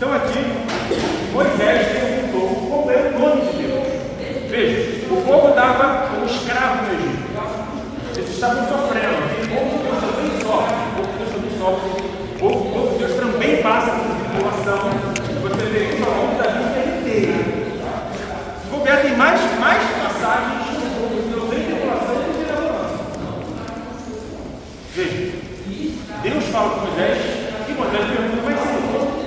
Então aqui, Moisés perguntou qual era o nome de Deus. Veja, o povo estava como escravo no Egito. Eles estavam sofrendo. O povo de Deus também sofre. O povo de Deus também sofre. O povo de Deus também passa por tribulação. Você vê isso ao longo da Bíblia inteira. Se puder, tem mais passagens do povo de Deus em tribulação do que na tribulação. Veja, Deus fala com Moisés e Moisés pergunta, mas Senhor,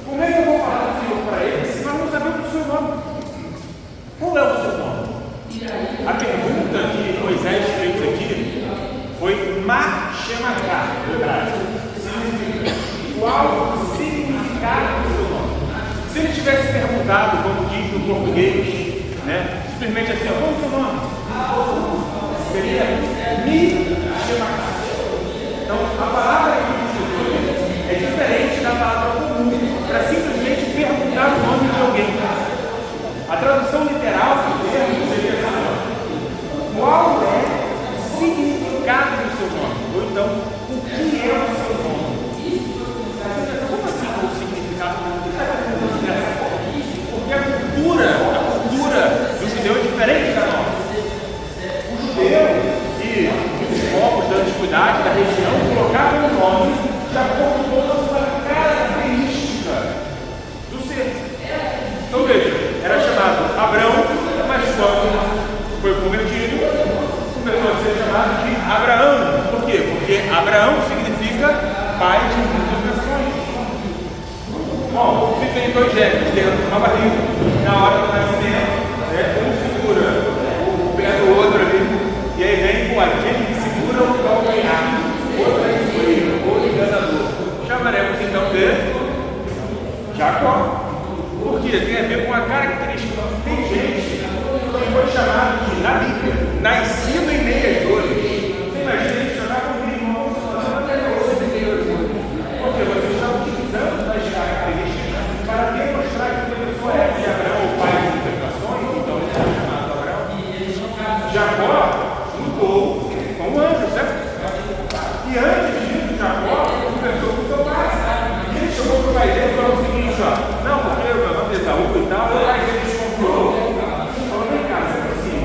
como é que eu vou falar do Senhor para ele se nós não sabemos o seu nome? Qual é o seu nome? A pergunta que Moisés fez aqui foi Machemaká, no hebraico. Qual o significado do seu nome? Se ele tivesse perguntado, como diz no português, né, simplesmente assim, qual é o seu nome? Seria Mi-Shemaká. Então, a palavra que Jesus é diferente da palavra comum para simplesmente perguntar o nome de alguém. A tradução literal do termo seria assim: qual é o significado do seu nome? Ou então, o que é o seu nome? Como assim o significado do nome? Porque a cultura do judeu é diferente da nossa. O judeu e os povos da antiguidade, da região, colocavam o nome de acordo com a sua característica do ser. Então veja, era chamado Abrão, mas quando foi convertido, começou a ser chamado de Abraão. Por quê? Porque Abraão significa pai de muitas nações. Bom, se tem dois gêmeos dentro de uma barriga, na hora do nascimento, um segura o pé do outro ali, e aí vem com aquele que segura o calcanhar, outro é escolhido, outro enganador. Chamaremos então de Jacó. Por quê? Tem a ver com a característica. Tem gente que foi chamado de, na Bíblia, nascido em meio às dores. Você imagina ele chamar com um irmão, porque você está utilizando as características para demonstrar que a pessoa é de Abraão, o pai de muitas nações, então ele está chamado Abraão. Jacó lutou com o anjo, certo? E antes disso, Jacó conversou com seu pai. E ele chamou para o pai dele e falou o seguinte: não, porque meu nome é Esaú e tal. Aí ele desconfiou. Falou: vem cá, você assim.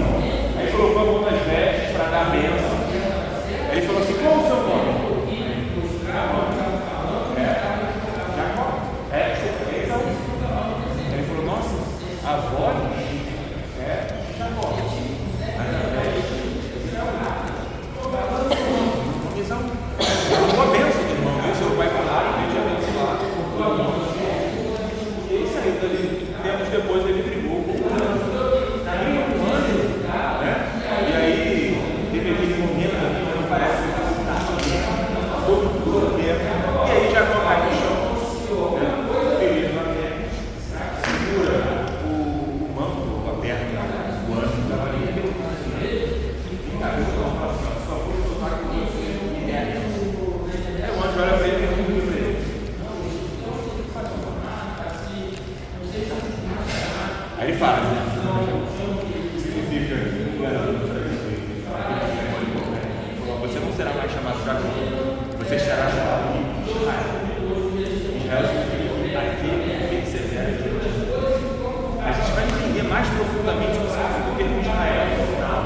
Aí colocou a mão nas vestes para dar a bênção. Aí ele falou assim: qual é o seu nome? Jacó. Esaú. Aí ele falou: nossa, a voz é Jacó. Uma bênção do irmão, o seu pai falaram, ele tinha abençoado com o amor. E é isso aí, tempos depois ele brigou com o anjo. Aí um anjo, né? E aí teve aquele momento ali que parece que está todo tempo. E aí já cai no chão, feliz na terra, segura o manto aberto, o anjo estava ali. Só foi soltar com isso. O anjo olha para ele e pergunta para ele. Aí ele fala, né? Significa você não será mais chamado Jacó, você será chamado de Israel. Israel significa aquele que persevera em Deus. A gente vai entender mais profundamente o significado do termo Israel no final.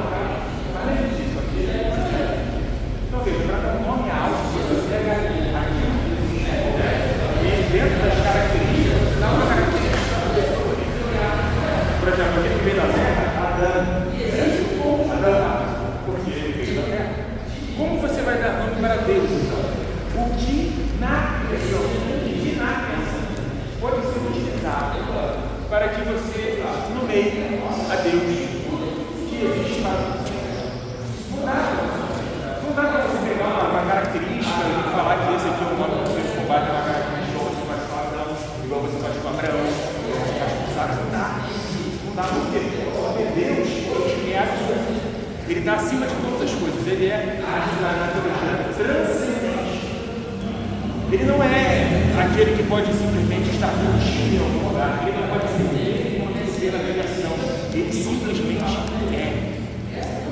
Além disso aqui, então veja, para dar um nome alto, você pega aqui, e dentro das características, você dá uma característica da pessoa. Por exemplo, aquele que veio da terra, Adão, porque ele veio da terra. Como você vai dar nome para Deus, então? O que na criação pode ser utilizado para que você nomeie a Deus que existe para você? Não dá para você pegar uma característica e falar que esse aqui é o nome que você combate uma característica, você faz com Abraão, igual você faz com Abraão, você faz com Sara. Não dá por quê? Porque Deus, ele é absoluto. Ele está acima de todas as coisas. Ele é a natureza transcendente. Ele não é aquele que pode simplesmente estar curtindo em algum lugar. Ele não pode ser pela negação. Ele simplesmente é.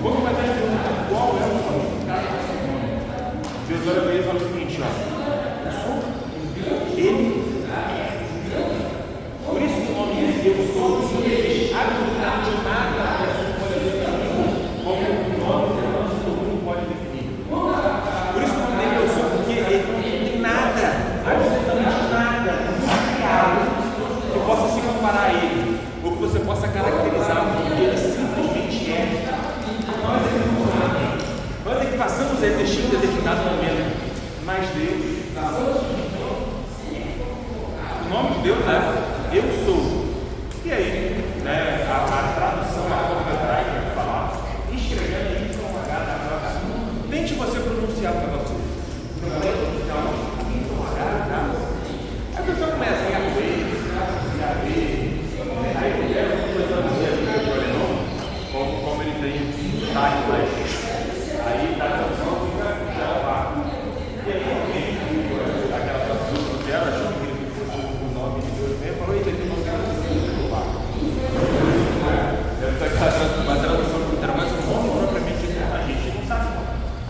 Quando vai dar pergunta qual é o significado do seu nome, Deus olha para ele e fala o seguinte: ó, eu sou, ele é. Deus é: eu sou. E aí, né, a tradução, a forma hebraica de falar, escrevendo isso com H, tente você pronunciar o negócio. Não é pronunciar um H, a pessoa começa a ler, aí o Deus começa a dizer como ele tem titles, aí a tradução fica lá. E aí alguém, aquela tradução que era, achou que ele fosse o nome de Deus mesmo, falou: eita, ele não quer uma tradução que era mais um nome propriamente dito, a gente não sabe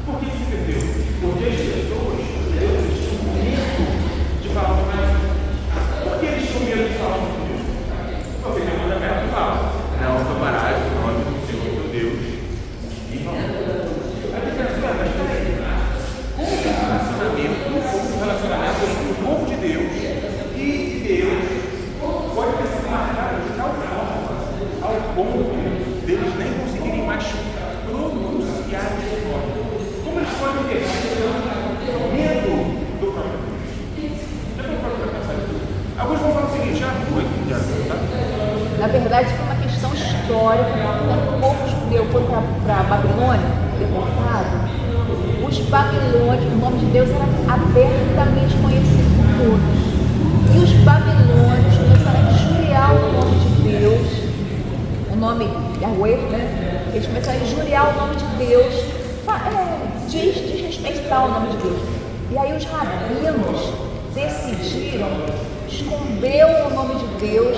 por que se perdeu. Porque as pessoas, Deus, tinham medo de falar com Deus. Por que eles tinham medo de falar com Deus? Porque tem um mandamento que fala: não tomarás o nome do Senhor teu Deus em vão. A diferença é: mas peraí, como um relacionamento entre o povo de Deus e Deus pode ter sido marcado de tal forma ao ponto deles nem conseguirem mais pronunciar esse nome? Como eles podem ter medo do próprio Deus? Alguns vão falar o seguinte: na verdade, foi uma questão histórica. Quando o povo judeu foi para a Babilônia, deportado, os babilônios, o nome de Deus era abertamente conhecido por todos. E os babilônios começaram a injuriar o nome de Deus, o nome Yahweh, né? Eles começaram a injuriar o nome de Deus, desrespeitar o nome de Deus. E aí os rabinos decidiram esconder o nome de Deus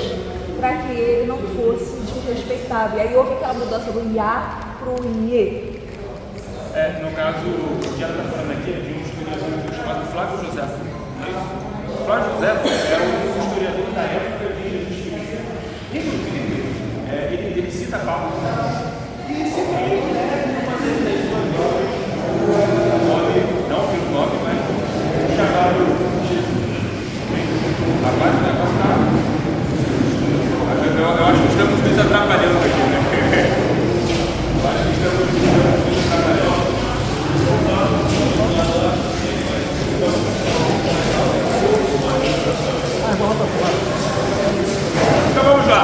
para que ele não fosse desrespeitado. E aí houve aquela mudança do Yah para o Yeh. No caso, o que ela está falando aqui é de um historiador chamado Flávio Josefo. Flávio Josefo é um historiador da época de Jesus Cristo. Inclusive, ele cita Paulo. E esse livro é uma das suas obras, não pelo nome, mas chamado Jesus. Rapaz, o negócio está. Eu acho que estamos nos atrapalhando aqui, né? Eu acho que estamos nos atrapalhando. Então vamos lá.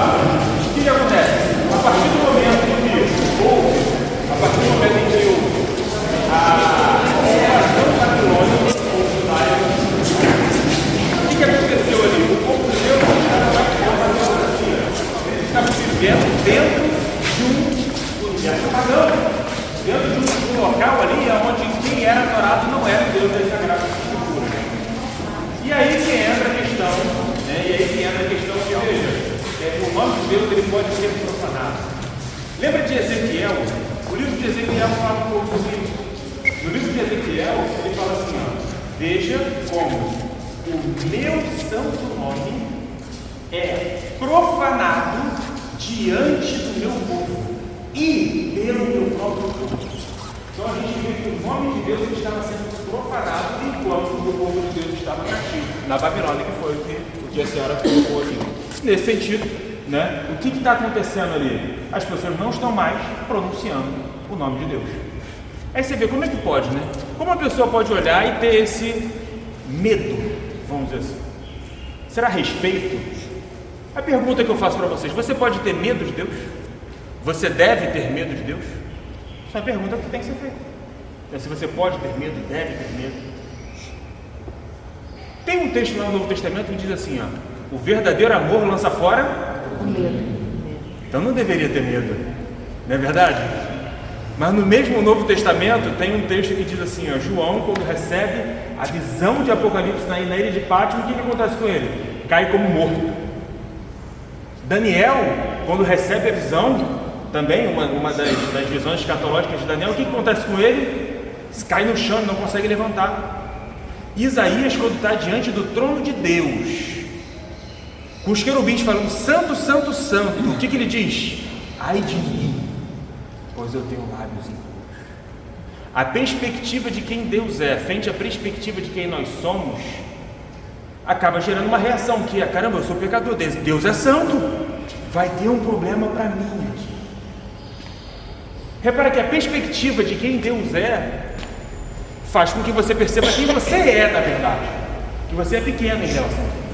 O que acontece? A partir do momento em que a oração babilônica o que aconteceu ali? O povo de Deus estava vivendo dentro de um universo pagão, dentro de um local ali onde quem era adorado não era o Deus das Sagradas Escrituras. E aí que entra a questão, que, veja, o nome de Deus ele pode ser profanado. Lembra de Ezequiel? O livro de Ezequiel fala um pouco sobre isso. No livro de Ezequiel, ele fala assim: veja como o meu santo nome é profanado diante do meu povo e pelo meu próprio povo. Então a gente vê que o nome de Deus ele estava sendo profanado enquanto o povo de Deus estava cativo na Babilônia, que foi o que a senhora colocou aqui. Nesse sentido, né, o que está acontecendo ali? As pessoas não estão mais pronunciando o nome de Deus. Aí você vê como é que pode, né? Como a pessoa pode olhar e ter esse medo, vamos dizer assim. Será respeito? A pergunta que eu faço para vocês: você pode ter medo de Deus? Você deve ter medo de Deus? Essa é a pergunta que tem que ser feita. Então, se você pode ter medo, deve ter medo. Tem um texto lá no Novo Testamento que diz assim: o verdadeiro amor lança fora o medo. Então não deveria ter medo, não é verdade? Mas no mesmo Novo Testamento tem um texto que diz assim: João, quando recebe a visão de Apocalipse na ilha de Pátmos, o que acontece com ele? Cai como morto. Daniel, quando recebe a visão, também uma das visões escatológicas de Daniel, o que acontece com ele? Cai no chão e não consegue levantar. Isaías, quando está diante do trono de Deus, com os querubins falando santo, santo, santo, o que ele diz? Ai de mim, pois eu tenho lábios impuros. A perspectiva de quem Deus é, frente à perspectiva de quem nós somos, acaba gerando uma reação que é: caramba, eu sou pecador, Deus é santo, vai ter um problema para mim aqui. Repara que a perspectiva de quem Deus é faz com que você perceba quem você é, na verdade, que você é pequeno em relação a Deus.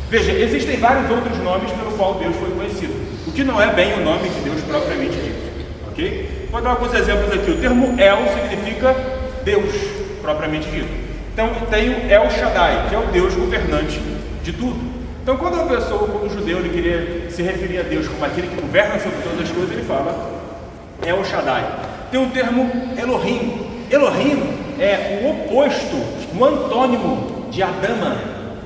Veja, existem vários outros nomes pelo qual Deus foi conhecido, o que não é bem o nome de Deus propriamente dito, ok? Vou dar alguns exemplos aqui. O termo El significa Deus propriamente dito. Então tem o El Shaddai, que é o Deus governante de tudo. Então quando uma pessoa, como um judeu, ele queria se referir a Deus como aquele que governa sobre todas as coisas, ele fala El Shaddai. Tem o termo Elohim. Elohim é o oposto, o antônimo de Adama,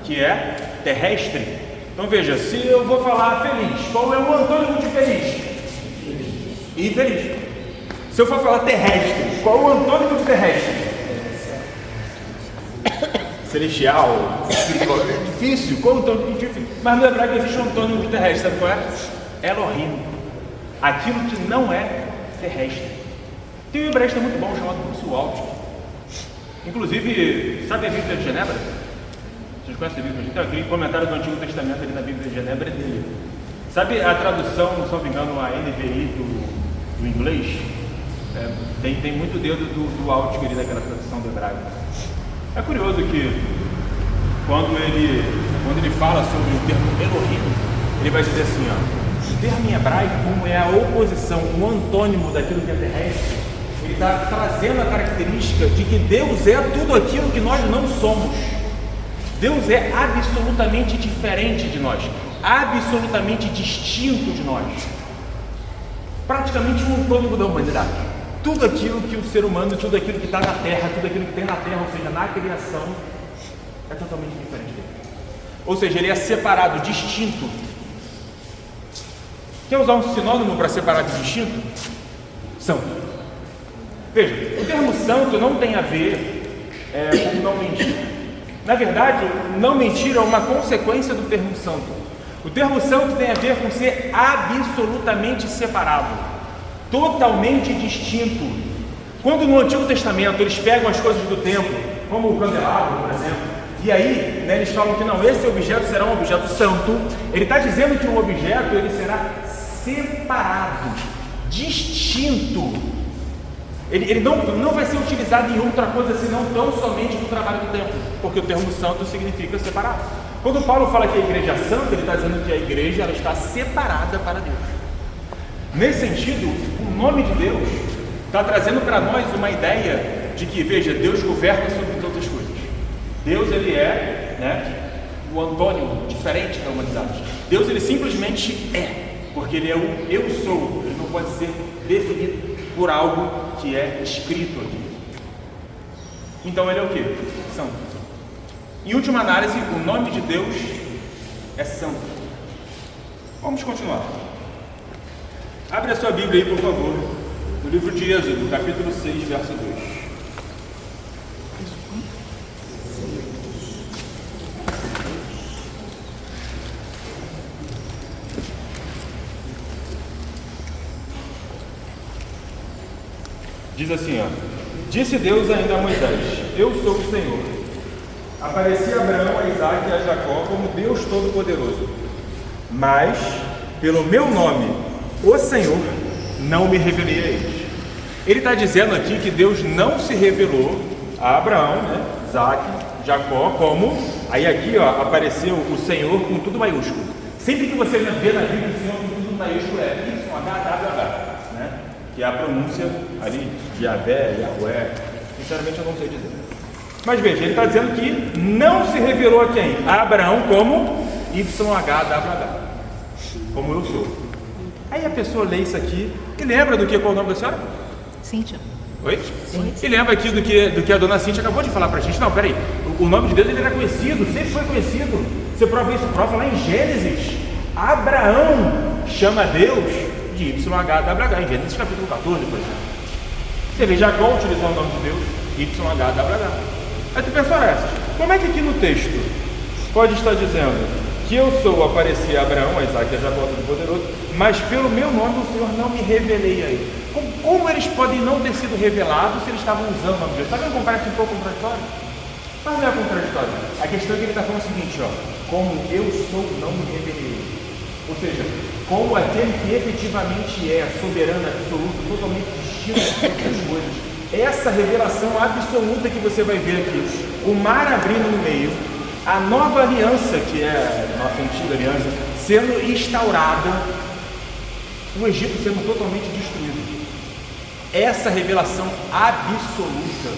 que é terrestre. Então veja, se eu vou falar feliz, qual é o antônimo de feliz? Infeliz. Se eu for falar terrestre, qual é o antônimo de terrestre? Celestial, espiritual. É difícil, qual é o antônimo de difícil? Mas no hebraico existe um antônimo de terrestre, sabe qual é? Elohim. Aquilo que não é terrestre. Tem um hebraísta muito bom chamado Sualt. Inclusive, sabe a Bíblia de Genebra? Vocês conhecem a Bíblia? Tem aquele comentário do Antigo Testamento ali na Bíblia de Genebra dele. Sabe a tradução, se não me engano, a NVI do inglês? Tem muito dedo do Altger ali daquela tradução do hebraico. É curioso que quando ele fala sobre o termo Elohim, ele vai dizer assim, ó, o termo em hebraico, como é a oposição, o antônimo daquilo que é terrestre, ele está trazendo a característica de que Deus é tudo aquilo que nós não somos. Deus é absolutamente diferente de nós, absolutamente distinto de nós, praticamente um antônimo da humanidade. Tudo aquilo que o ser humano, tudo aquilo que está na Terra, tudo aquilo que tem na Terra, ou seja, na criação, é totalmente diferente dele. Ou seja, ele é separado, distinto. Quer usar um sinônimo para separar de distinto? Santo. Veja, o termo santo não tem a ver com não mentir. Na verdade, não mentir é uma consequência do termo santo. O termo santo tem a ver com ser absolutamente separado, totalmente distinto. Quando no Antigo Testamento eles pegam as coisas do templo, como o candelabro, por exemplo, e aí eles falam que não, esse objeto será um objeto santo, ele está dizendo que o objeto ele será separado, distinto. Ele não vai ser utilizado em outra coisa senão tão somente no trabalho do templo, porque o termo santo significa separado. Quando Paulo fala que a igreja é santa, ele está dizendo que a igreja ela está separada para Deus. Nesse sentido, o nome de Deus está trazendo para nós uma ideia de que, veja, Deus governa sobre todas as coisas. Deus ele é o antônimo diferente da humanidade. Deus ele simplesmente é, porque ele é o eu sou, ele não pode ser definido por algo que é escrito aqui. Então ele é o que? Santo. Em última análise, o nome de Deus é santo. Vamos continuar. Abre a sua Bíblia aí, por favor, no livro de Êxodo, capítulo 6, verso 2. Diz assim, ó: disse Deus ainda a Moisés: eu sou o Senhor. Apareci a Abraão, a Isaque e a Jacó como Deus Todo-Poderoso, mas pelo meu nome, o Senhor, não me revelei a eles. Ele está dizendo aqui que Deus não se revelou a Abraão, Isaque, Jacó, como, aí aqui ó, apareceu o Senhor com tudo maiúsculo. Sempre que você vê na Bíblia o Senhor com tudo maiúsculo é YHWH, que é a pronúncia ali de Yahvé, Yahweh. Sinceramente eu não sei dizer. Mas veja, ele está dizendo que não se revelou a quem? A Abraão como YHWH, como eu sou. Aí a pessoa lê isso aqui e lembra do que? Qual é o nome da senhora? Cíntia. Oi? Sim. E lembra aqui do que a dona Cíntia acabou de falar pra gente. Não, peraí, o nome de Deus ele era conhecido, sempre foi conhecido. Você prova isso, prova lá em Gênesis. Abraão chama Deus de YHWH, em Gênesis capítulo 14, por exemplo. Você vê, Jacó utilizou o nome de Deus, YHWH. Aí tu pensa, como é que aqui no texto pode estar dizendo que eu sou, apareci a Abraão, a Isaque e a Jacó Todo-Poderoso, mas pelo meu nome o Senhor não me revelei a ele? Como eles podem não ter sido revelados se eles estavam usando o nome de Deus? Está vendo como parece um pouco contraditório? Mas não é contraditório. A questão é que ele está falando o seguinte, ó: como eu sou, não me revelei. Ou seja, como aquele que efetivamente é soberano, absoluto, totalmente distinto de todas as coisas. Essa revelação absoluta que você vai ver aqui, o mar abrindo no meio, a nova aliança, que é a nossa antiga aliança, sendo instaurada, o Egito sendo totalmente destruído. Essa revelação absoluta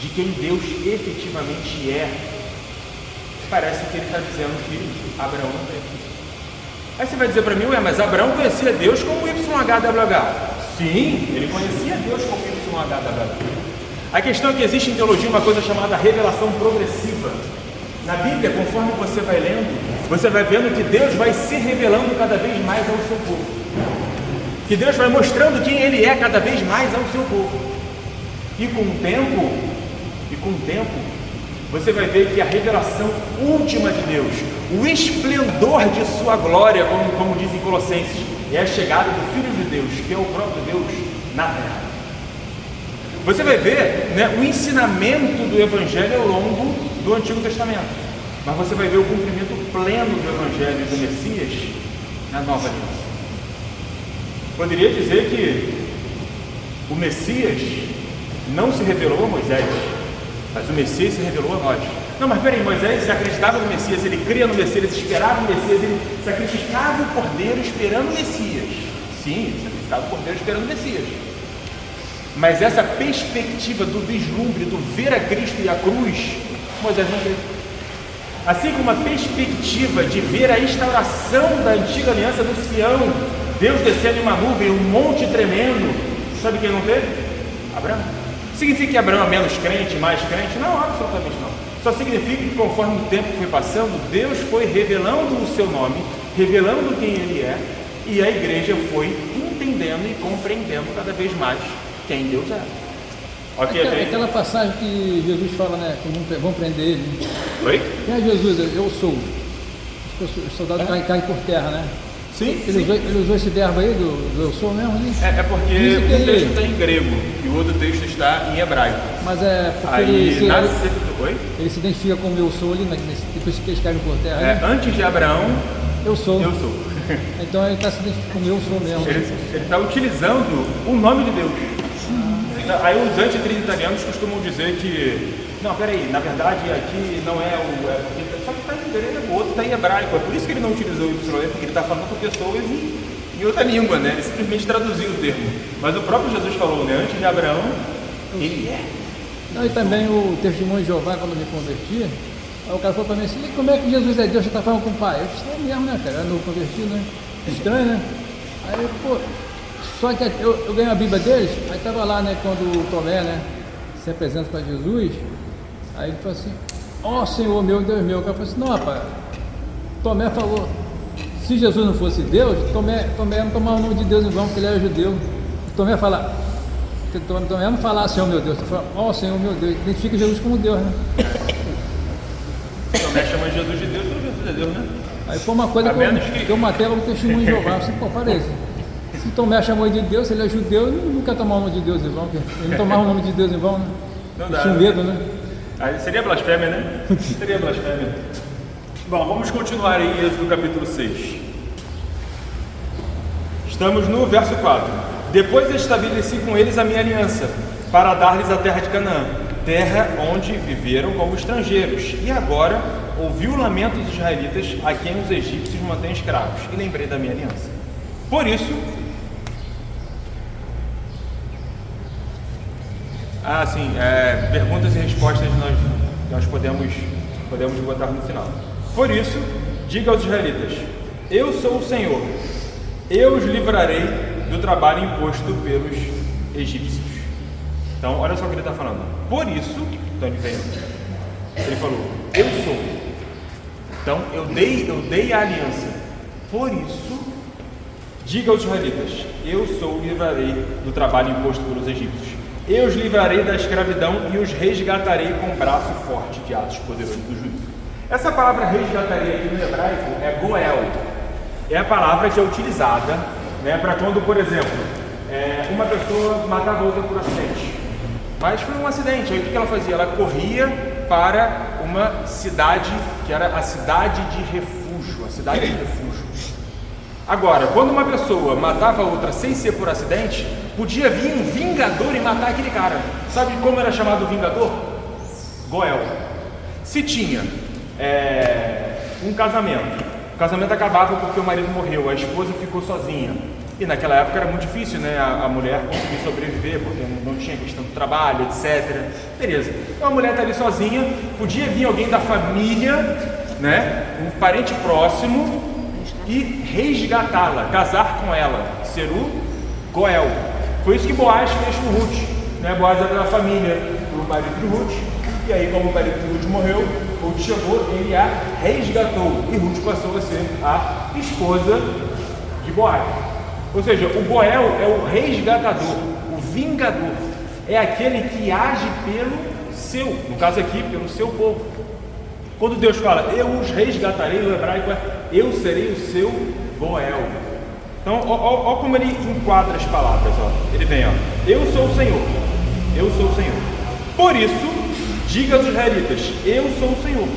de quem Deus efetivamente é, parece que ele está dizendo que Abraão não teve. Aí você vai dizer para mim, mas Abraão conhecia Deus como YHWH. Sim, ele conhecia Deus como YHWH. A questão é que existe em teologia uma coisa chamada revelação progressiva. Na Bíblia, conforme você vai lendo, você vai vendo que Deus vai se revelando cada vez mais ao seu povo. Que Deus vai mostrando quem Ele é cada vez mais ao seu povo. E com o tempo, você vai ver que a revelação última de Deus, o esplendor de sua glória, como dizem Colossenses, é a chegada do Filho de Deus, que é o próprio Deus na terra. Você vai ver, né, o ensinamento do Evangelho ao longo do Antigo Testamento, mas você vai ver o cumprimento pleno do Evangelho do Messias na Nova Aliança. Poderia dizer que o Messias não se revelou a Moisés, mas o Messias se revelou a nós. Não, mas peraí, Moisés acreditava no Messias, ele cria no Messias, ele esperava no Messias, ele sacrificava o cordeiro esperando o Messias. Sim, ele sacrificava o cordeiro esperando o Messias. Mas essa perspectiva do vislumbre, do ver a Cristo e a cruz, Moisés não teve. Assim como a perspectiva de ver a instauração da antiga aliança no Sião, Deus descendo em uma nuvem, um monte tremendo, sabe quem não teve? Abraão. Significa que Abraão é menos crente, mais crente? Não, absolutamente não. Só significa que conforme o tempo foi passando, Deus foi revelando o seu nome, revelando quem Ele é, e a igreja foi entendendo e compreendendo cada vez mais quem Deus é. Okay, aquela passagem que Jesus fala, né, que vão prender ele. Oi? Quem é Jesus? Eu sou. Os soldados caem por terra, né? Sim, ele usou esse verbo aí do eu sou mesmo? Né? É porque um texto está em grego e o outro texto está em hebraico. Mas é porque aí, ele se identifica como eu sou ali, depois que eles caem por terra. Antes de Abraão, eu sou. Então ele está se identificando como eu sou mesmo. Ele está utilizando o nome de Deus. Aí os antitrinitarianos costumam dizer que, não, peraí, na verdade aqui não é o... Só que está em grego, o outro está em hebraico. É por isso que ele não utilizou o Y, porque ele está falando com pessoas em outra língua, né? Ele simplesmente traduziu o termo. Mas o próprio Jesus falou, né? Antes de Abraão, ele é. Não, e também o testemunho de Jeová, quando eu me converti, aí o cara falou para mim assim, como é que Jesus é Deus? Você está falando com o Pai? Eu disse, é mesmo, né, cara? Eu não converti, né? Estranho, né? Aí, pô... Só que eu ganhei a Bíblia deles, aí estava lá, né, quando o Tomé, né, se apresenta para Jesus, aí ele falou assim, ó Senhor meu, Deus meu. O cara falou assim, não, rapaz, Tomé falou, se Jesus não fosse Deus, Tomé não tomava o nome de Deus em vão, porque ele era judeu. Tomé não fala, Senhor meu Deus, ele fala, ó Senhor meu Deus, identifica Jesus como Deus, né? Tomé chama Jesus de Deus, então Jesus é Deus, né? Aí foi uma coisa que eu matei no testemunho de Jeová, assim, pô, parece. Se Tomé chamou de Deus, se ele é judeu, ele não quer tomar o nome de Deus em vão. Ele não tomava o nome de Deus em vão, né? Não dá. Tinha medo, né? Aí seria blasfêmia, né? Seria blasfêmia. Bom, vamos continuar aí em Êxodo capítulo 6. Estamos no verso 4. Depois estabeleci com eles a minha aliança, para dar-lhes a terra de Canaã, terra onde viveram como estrangeiros. E agora ouvi o lamento dos israelitas, a quem os egípcios mantêm escravos, e lembrei da minha aliança. Por isso... perguntas e respostas nós podemos botar no final. Por isso, diga aos israelitas, eu sou o Senhor, eu os livrarei do trabalho imposto pelos egípcios. Então, olha só o que ele está falando. Por isso, então ele falou, eu sou. Então, eu dei a aliança. Por isso, diga aos israelitas, eu sou, livrarei do trabalho imposto pelos egípcios. Eu os livrarei da escravidão e os resgatarei com o braço forte de Atos poderoso do juízo. Essa palavra resgatarei aqui no hebraico é goel. É a palavra que é utilizada, né, para quando, por exemplo, uma pessoa matava outra por acidente. Mas foi um acidente, aí o que ela fazia? Ela corria para uma cidade que era a cidade de refúgio, Agora, quando uma pessoa matava outra sem ser por acidente, podia vir um vingador e matar aquele cara. Sabe como era chamado o vingador? Goel. Se tinha um casamento. O casamento acabava porque o marido morreu, a esposa ficou sozinha. E naquela época era muito difícil, né, a mulher conseguir sobreviver, porque não tinha questão do trabalho, etc. Beleza. Então a mulher está ali sozinha, podia vir alguém da família, né, um parente próximo, e resgatá-la, casar com ela, ser o Goel. Foi isso que Boaz fez com Ruth, né? Boaz era da família do marido de Ruth, e aí como o marido de Ruth morreu, Ruth chegou, ele a resgatou, e Ruth passou a ser a esposa de Boaz. Ou seja, o Goel é o resgatador, o vingador, é aquele que age pelo seu, no caso aqui, pelo seu povo. Quando Deus fala, eu os resgatarei, no hebraico é, eu serei o seu Goel. Então, ó como ele enquadra as palavras, ó. Ele vem, ó, eu sou o Senhor, eu sou o Senhor. Por isso, diga aos israelitas, eu sou o Senhor,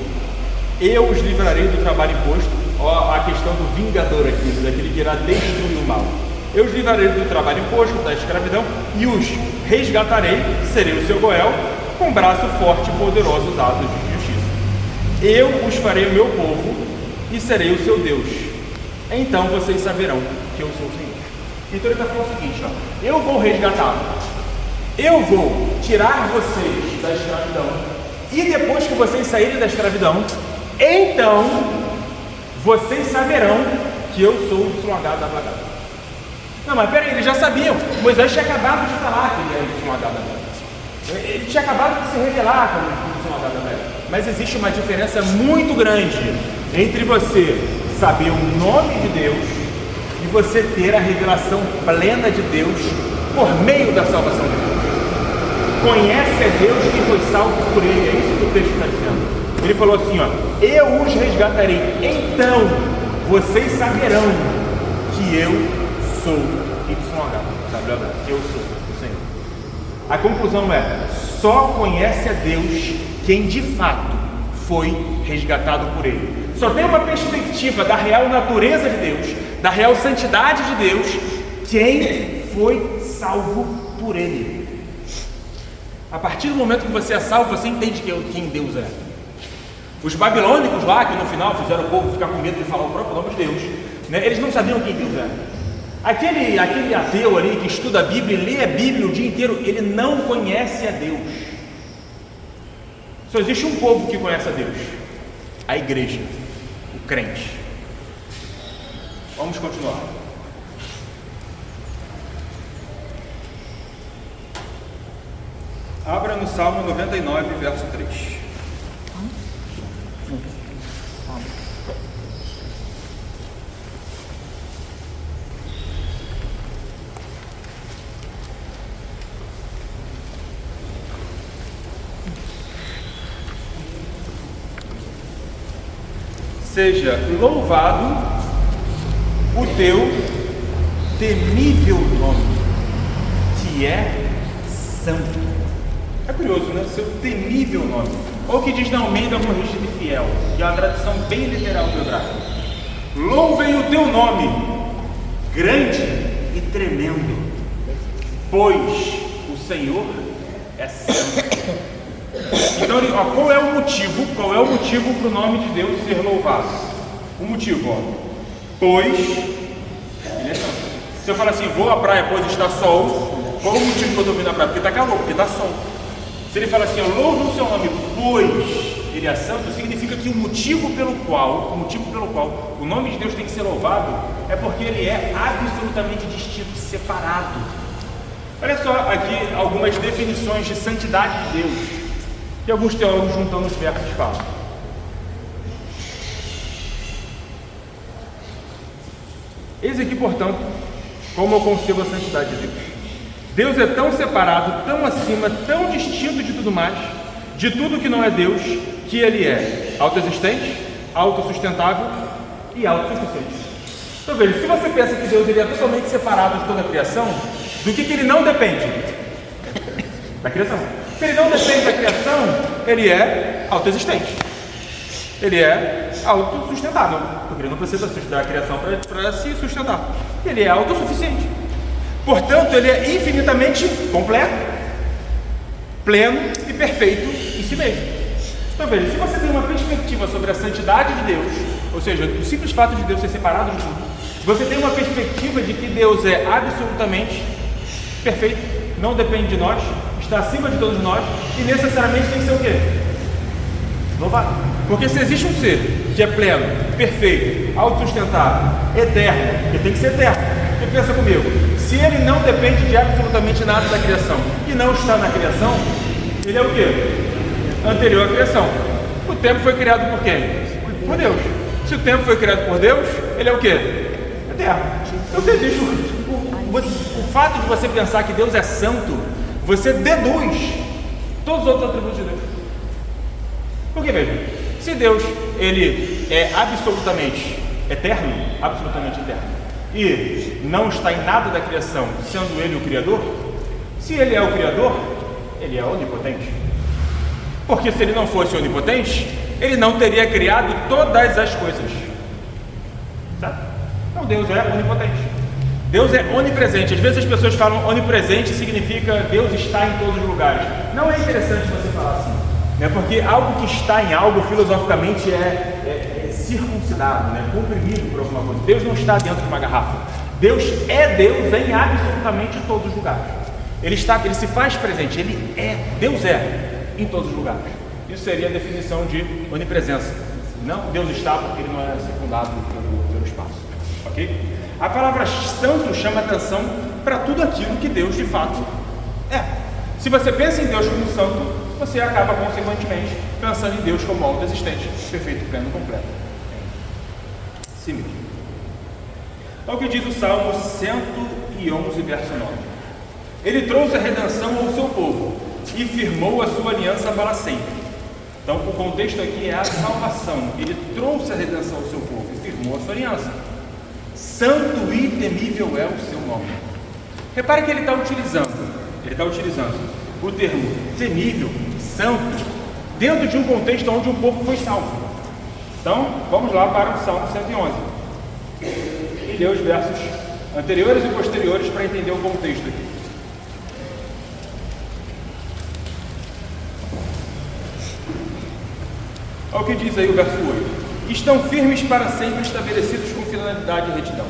eu os livrarei do trabalho imposto. Ó, a questão do vingador aqui, daquele que irá destruir o mal. Eu os livrarei do trabalho imposto, da escravidão, e os resgatarei, serei o seu Goel, com braço forte e poderosos atos de justiça. Eu os farei o meu povo e serei o seu Deus. Então vocês saberão que eu sou o Senhor. Então ele está falando o seguinte, ó, eu vou resgatar, eu vou tirar vocês da escravidão, e depois que vocês saírem da escravidão, então vocês saberão que eu sou o YH da Vlagada. Não, mas peraí, eles já sabiam. Moisés tinha acabado de falar que ele era o YH da Vlagada. Ele tinha acabado de se revelar como o YH da Vlagada. Mas existe uma diferença muito grande entre você saber o nome de Deus e você ter a revelação plena de Deus por meio da salvação de Deus. Conhece a Deus e foi salvo por ele. É isso que o texto está dizendo. Ele falou assim, ó, eu os resgatarei, então vocês saberão que eu sou YH, eu sou o Senhor. A conclusão é, só conhece a Deus quem de fato foi resgatado por ele. Só tem uma perspectiva da real natureza de Deus, da real santidade de Deus, quem foi salvo por ele. A partir do momento que você é salvo, você entende quem Deus é. Os babilônicos lá, que no final fizeram o povo ficar com medo de falar o próprio nome de Deus, né? Eles não sabiam quem Deus era. Aquele ateu ali que estuda a Bíblia e lê a Bíblia o dia inteiro, ele não conhece a Deus. Só existe um povo que conhece a Deus, a igreja, o crente. Vamos continuar. Abra no Salmo 99, verso 3. Seja louvado o teu temível nome, que é santo. É curioso, né? Seu temível nome. Ou que diz na Almeida Corrigida e Fiel, que é uma tradução bem literal do hebraico. Louvem o teu nome, grande e tremendo, pois o Senhor é santo. Então, qual é o motivo? Qual é o motivo para o nome de Deus ser louvado? O motivo, ó, pois ele é santo. Se eu falar assim, vou à praia pois está sol, qual é o motivo que eu estou vindo à praia? Porque está calor, porque está sol. Se ele fala assim, louve o seu nome, pois ele é santo, significa que o motivo pelo qual o nome de Deus tem que ser louvado é porque ele é absolutamente distinto, separado. Olha só aqui algumas definições de santidade de Deus, que alguns teólogos juntando os versos falam. Eis aqui, portanto, como eu concebo a santidade de Deus. Deus é tão separado, tão acima, tão distinto de tudo mais, de tudo que não é Deus, que ele é autoexistente, autossustentável e autossuficiente. Então veja, se você pensa que Deus ele é totalmente separado de toda a criação, do que ele não depende? Da criação. Se ele não depende da criação, ele é autoexistente. Ele é autossustentável, porque ele não precisa da criação para se sustentar. Ele é autossuficiente. Portanto, ele é infinitamente completo, pleno e perfeito em si mesmo. Então veja, se você tem uma perspectiva sobre a santidade de Deus, ou seja, o simples fato de Deus ser separado de tudo, você tem uma perspectiva de que Deus é absolutamente perfeito, não depende de nós, está acima de todos nós e necessariamente tem que ser o quê? Louvado. Porque se existe um ser que é pleno, perfeito, autossustentável, eterno, que tem que ser eterno, porque pensa comigo, se ele não depende de absolutamente nada da criação e não está na criação, ele é o quê? Anterior à criação. O tempo foi criado por quem? Por Deus. Se o tempo foi criado por Deus, ele é o quê? Eterno. Então se existe o fato de você pensar que Deus é santo, você deduz todos os outros atributos de Deus. Porque veja, se Deus ele é absolutamente eterno, e não está em nada da criação, sendo ele o Criador, se ele é o Criador, ele é onipotente. Porque se ele não fosse onipotente, ele não teria criado todas as coisas. Tá? Então Deus é onipotente. Deus é onipresente. Às vezes as pessoas falam onipresente significa Deus está em todos os lugares. Não é interessante você falar assim, né? Porque algo que está em algo filosoficamente é circuncidado, né? Comprimido por alguma coisa. Deus não está dentro de uma garrafa. Deus é Deus em absolutamente todos os lugares. Ele se faz presente. Deus é em todos os lugares. Isso seria a definição de onipresença. Não, Deus está porque ele não é circundado pelo espaço. Ok? A palavra santo chama atenção para tudo aquilo que Deus de fato é. Se você pensa em Deus como santo, você acaba consequentemente pensando em Deus como autoexistente, perfeito, pleno, completo. Sim. É o que diz o Salmo 111, verso 9. Ele trouxe a redenção ao seu povo e firmou a sua aliança para sempre. Então o contexto aqui é a salvação. Ele trouxe a redenção ao seu povo e firmou a sua aliança. Santo e temível é o seu nome. Repare que ele está utilizando o termo temível, santo, dentro de um contexto onde o povo foi salvo. Então, vamos lá para o Salmo 111. E ler os versos anteriores e posteriores para entender o contexto aqui. Olha o que diz aí o verso 8. Estão firmes para sempre, estabelecidos com finalidade e retidão.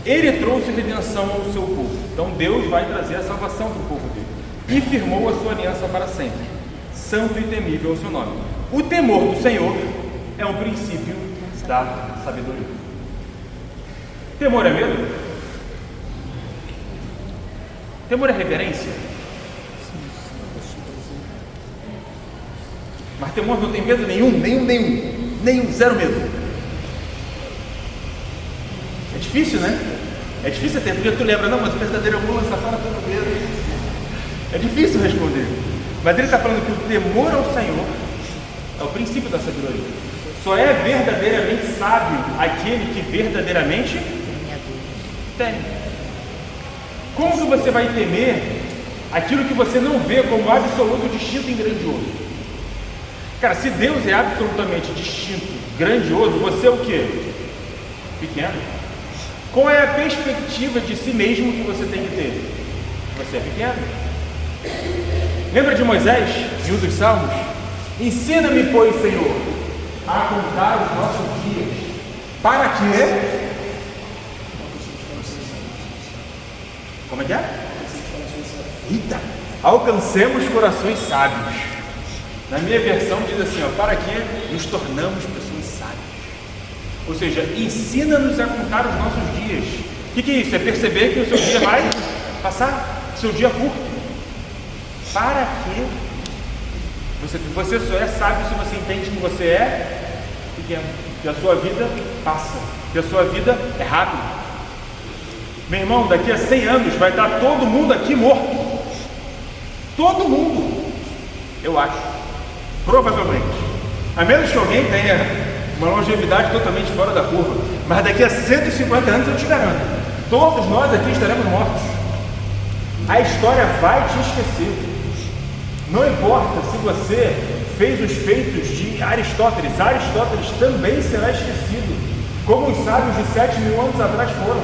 Ele trouxe redenção ao seu povo. Então Deus vai trazer a salvação para o povo dele. E firmou a sua aliança para sempre. Santo e temível é o seu nome. O temor do Senhor é um princípio da sabedoria. Temor é medo? Temor é reverência? Mas temor não tem medo nenhum, zero medo. É difícil, né? É difícil até, porque tu lembra, não, mas o verdadeiro amor está fora todo medo. É difícil responder. Mas ele está falando que o temor ao Senhor é o princípio da sabedoria. Só é verdadeiramente sábio aquele que verdadeiramente tem. Como que você vai temer aquilo que você não vê como absoluto, distinto e grandioso? Cara, se Deus é absolutamente distinto, grandioso, você é o quê? Pequeno. Qual é a perspectiva de si mesmo que você tem que ter? Você é pequeno. Lembra de Moisés, em um dos Salmos? Ensina-me, pois, Senhor, a contar os nossos dias, para que... Como é que é? Eita! Alcancemos corações sábios. Na minha versão diz assim, ó, para que nos tornamos pessoas sábias. Ou seja, ensina-nos a contar os nossos dias. O que é isso? É perceber que o seu dia vai passar, seu dia curto. Para que você só é sábio se você entende que você é pequeno, que a sua vida passa, que a sua vida é rápida. Meu irmão, daqui a 100 anos vai estar todo mundo aqui morto. Todo mundo, eu acho, provavelmente. A menos que alguém tenha uma longevidade totalmente fora da curva. Mas daqui a 150 anos eu te garanto, todos nós aqui estaremos mortos. A história vai te esquecer. Não importa se você fez os feitos de Aristóteles, Aristóteles também será esquecido, como os sábios de 7.000 anos atrás foram.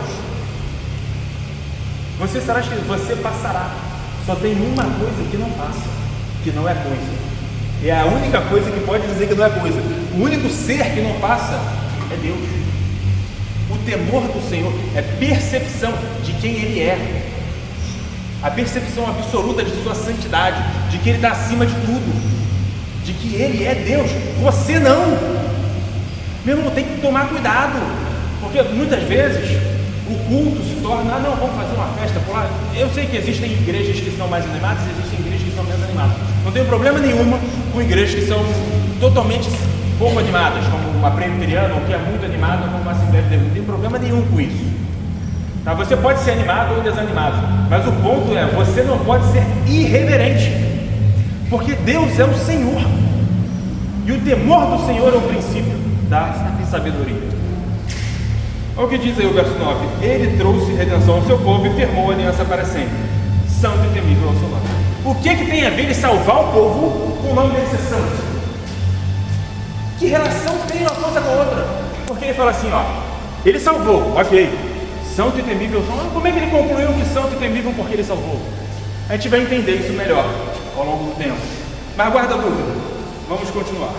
Você será esquecido, você passará. Só tem uma coisa que não passa, que não é coisa. É a única coisa que pode dizer que não é coisa. O único ser que não passa é Deus. O temor do Senhor é percepção de quem Ele é. A percepção absoluta de sua santidade, de que Ele está acima de tudo, de que Ele é Deus, você não. Meu irmão, tem que tomar cuidado, porque muitas vezes o culto se torna, não, vamos fazer uma festa por lá. Eu sei que existem igrejas que são mais animadas, existem igrejas que são menos animadas. Não tenho problema nenhum com igrejas que são totalmente pouco animadas, como uma presbiteriana, ou que é muito animada, como uma Assembleia de Deus. Não tem problema nenhum com isso. Tá? Você pode ser animado ou desanimado, mas o ponto é, você não pode ser irreverente, porque Deus é o Senhor, e o temor do Senhor é o princípio da sabedoria. Olha o que diz aí o verso 9: Ele trouxe redenção ao seu povo e firmou a aliança para sempre, santo e temível ao seu nome. O que tem a ver ele salvar o povo com o nome dele ser santo? Que relação tem uma coisa com a outra? Porque ele fala assim, ó, ele salvou, ok, santo e temível ao seu nome. Como é que ele concluiu que santo e temível porque ele salvou? A gente vai entender isso melhor ao longo do tempo, mas guarda a dúvida, vamos continuar.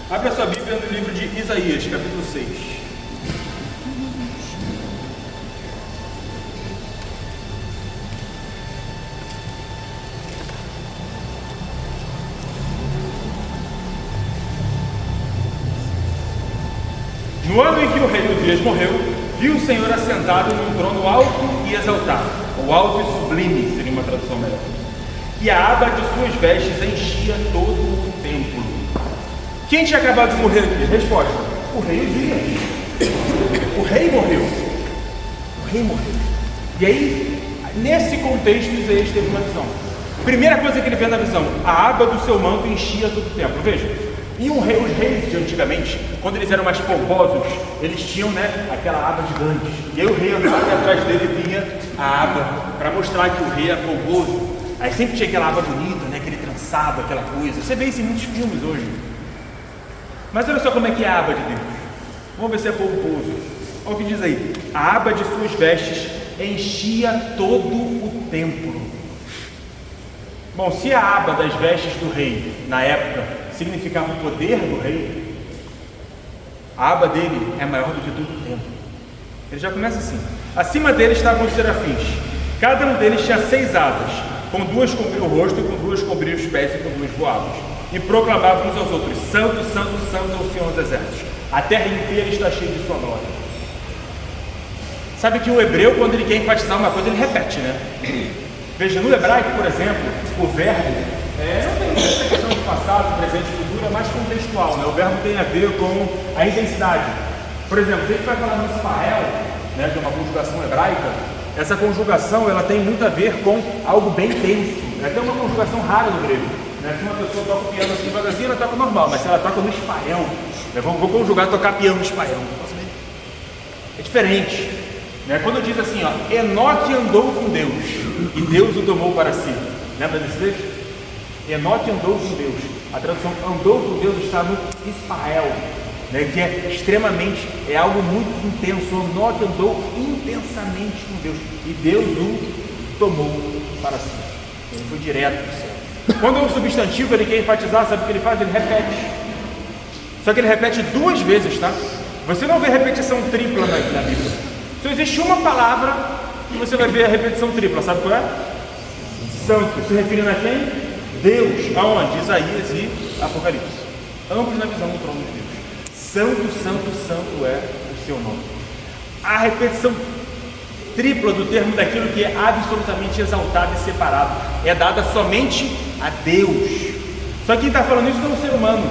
Abra sua Bíblia no livro de Isaías, capítulo 6. No ano em que o rei Uzias morreu, viu o Senhor assentado num trono alto e exaltado, ou alto e sublime, seria uma tradução melhor. E a aba de suas vestes enchia todo o templo. Quem tinha acabado de morrer aqui? Resposta: o rei Uzias. O rei morreu. O rei morreu. E aí, nesse contexto, Isaías teve uma visão. Primeira coisa que ele vê na visão: a aba do seu manto enchia todo o templo. Veja, e os reis de antigamente, quando eles eram mais pomposos, eles tinham, né, aquela aba gigante. E aí o rei andava e atrás dele vinha a aba, para mostrar que o rei era pomposo. Aí sempre tinha aquela aba bonita, né, aquele trançado, aquela coisa. Você vê isso em muitos filmes hoje. Mas olha só como é que é a aba de Deus. Vamos ver se é pomposo. Olha o que diz aí: a aba de suas vestes enchia todo o templo. Bom, se a aba das vestes do rei, na época, significava o poder do rei, a aba dele é maior do que todo o templo. Ele já começa assim: acima dele estavam os serafins, cada um deles tinha 6 asas, com 2 cobriam o rosto, com 2 cobriam os pés e com 2 voavam, e proclamavam uns aos outros: santo, santo, santo é o Senhor dos exércitos, a terra inteira está cheia de sua glória. Sabe que o hebreu, quando ele quer enfatizar uma coisa, ele repete, né? Veja, no hebraico, por exemplo, o verbo não tem essa questão de passado, presente e futuro, é mais contextual, né? O verbo tem a ver com a intensidade. Por exemplo, se a gente vai falar no Israel, né, que é uma conjugação hebraica, essa conjugação ela tem muito a ver com algo bem tenso. É até uma conjugação rara no grego. Né? Se uma pessoa toca o piano assim devagarzinho, ela toca normal, mas se ela toca no espanhol, vou conjugar tocar piano no espanhol. É diferente. Né? Quando diz assim, ó, Enoque andou com Deus e Deus o tomou para si. Lembra desse texto? Enoque andou com Deus. A tradução andou com Deus está no Israel, né? Que é extremamente, é algo muito intenso. Enoque andou intensamente com Deus e Deus o tomou para si. Ele foi direto para o céu. Quando é um substantivo, ele quer enfatizar, sabe o que ele faz? Ele repete. Só que ele repete 2 vezes, tá? Você não vê repetição tripla na Bíblia. Só existe uma palavra que você vai ver a repetição tripla, sabe qual é? Santo, se referindo a quem? Deus. Aonde? Isaías e Apocalipse. Ambos na visão do trono de Deus. Santo, santo, santo é o seu nome. A repetição tripla do termo daquilo que é absolutamente exaltado e separado é dada somente a Deus. Só que quem está falando isso não é o ser humano.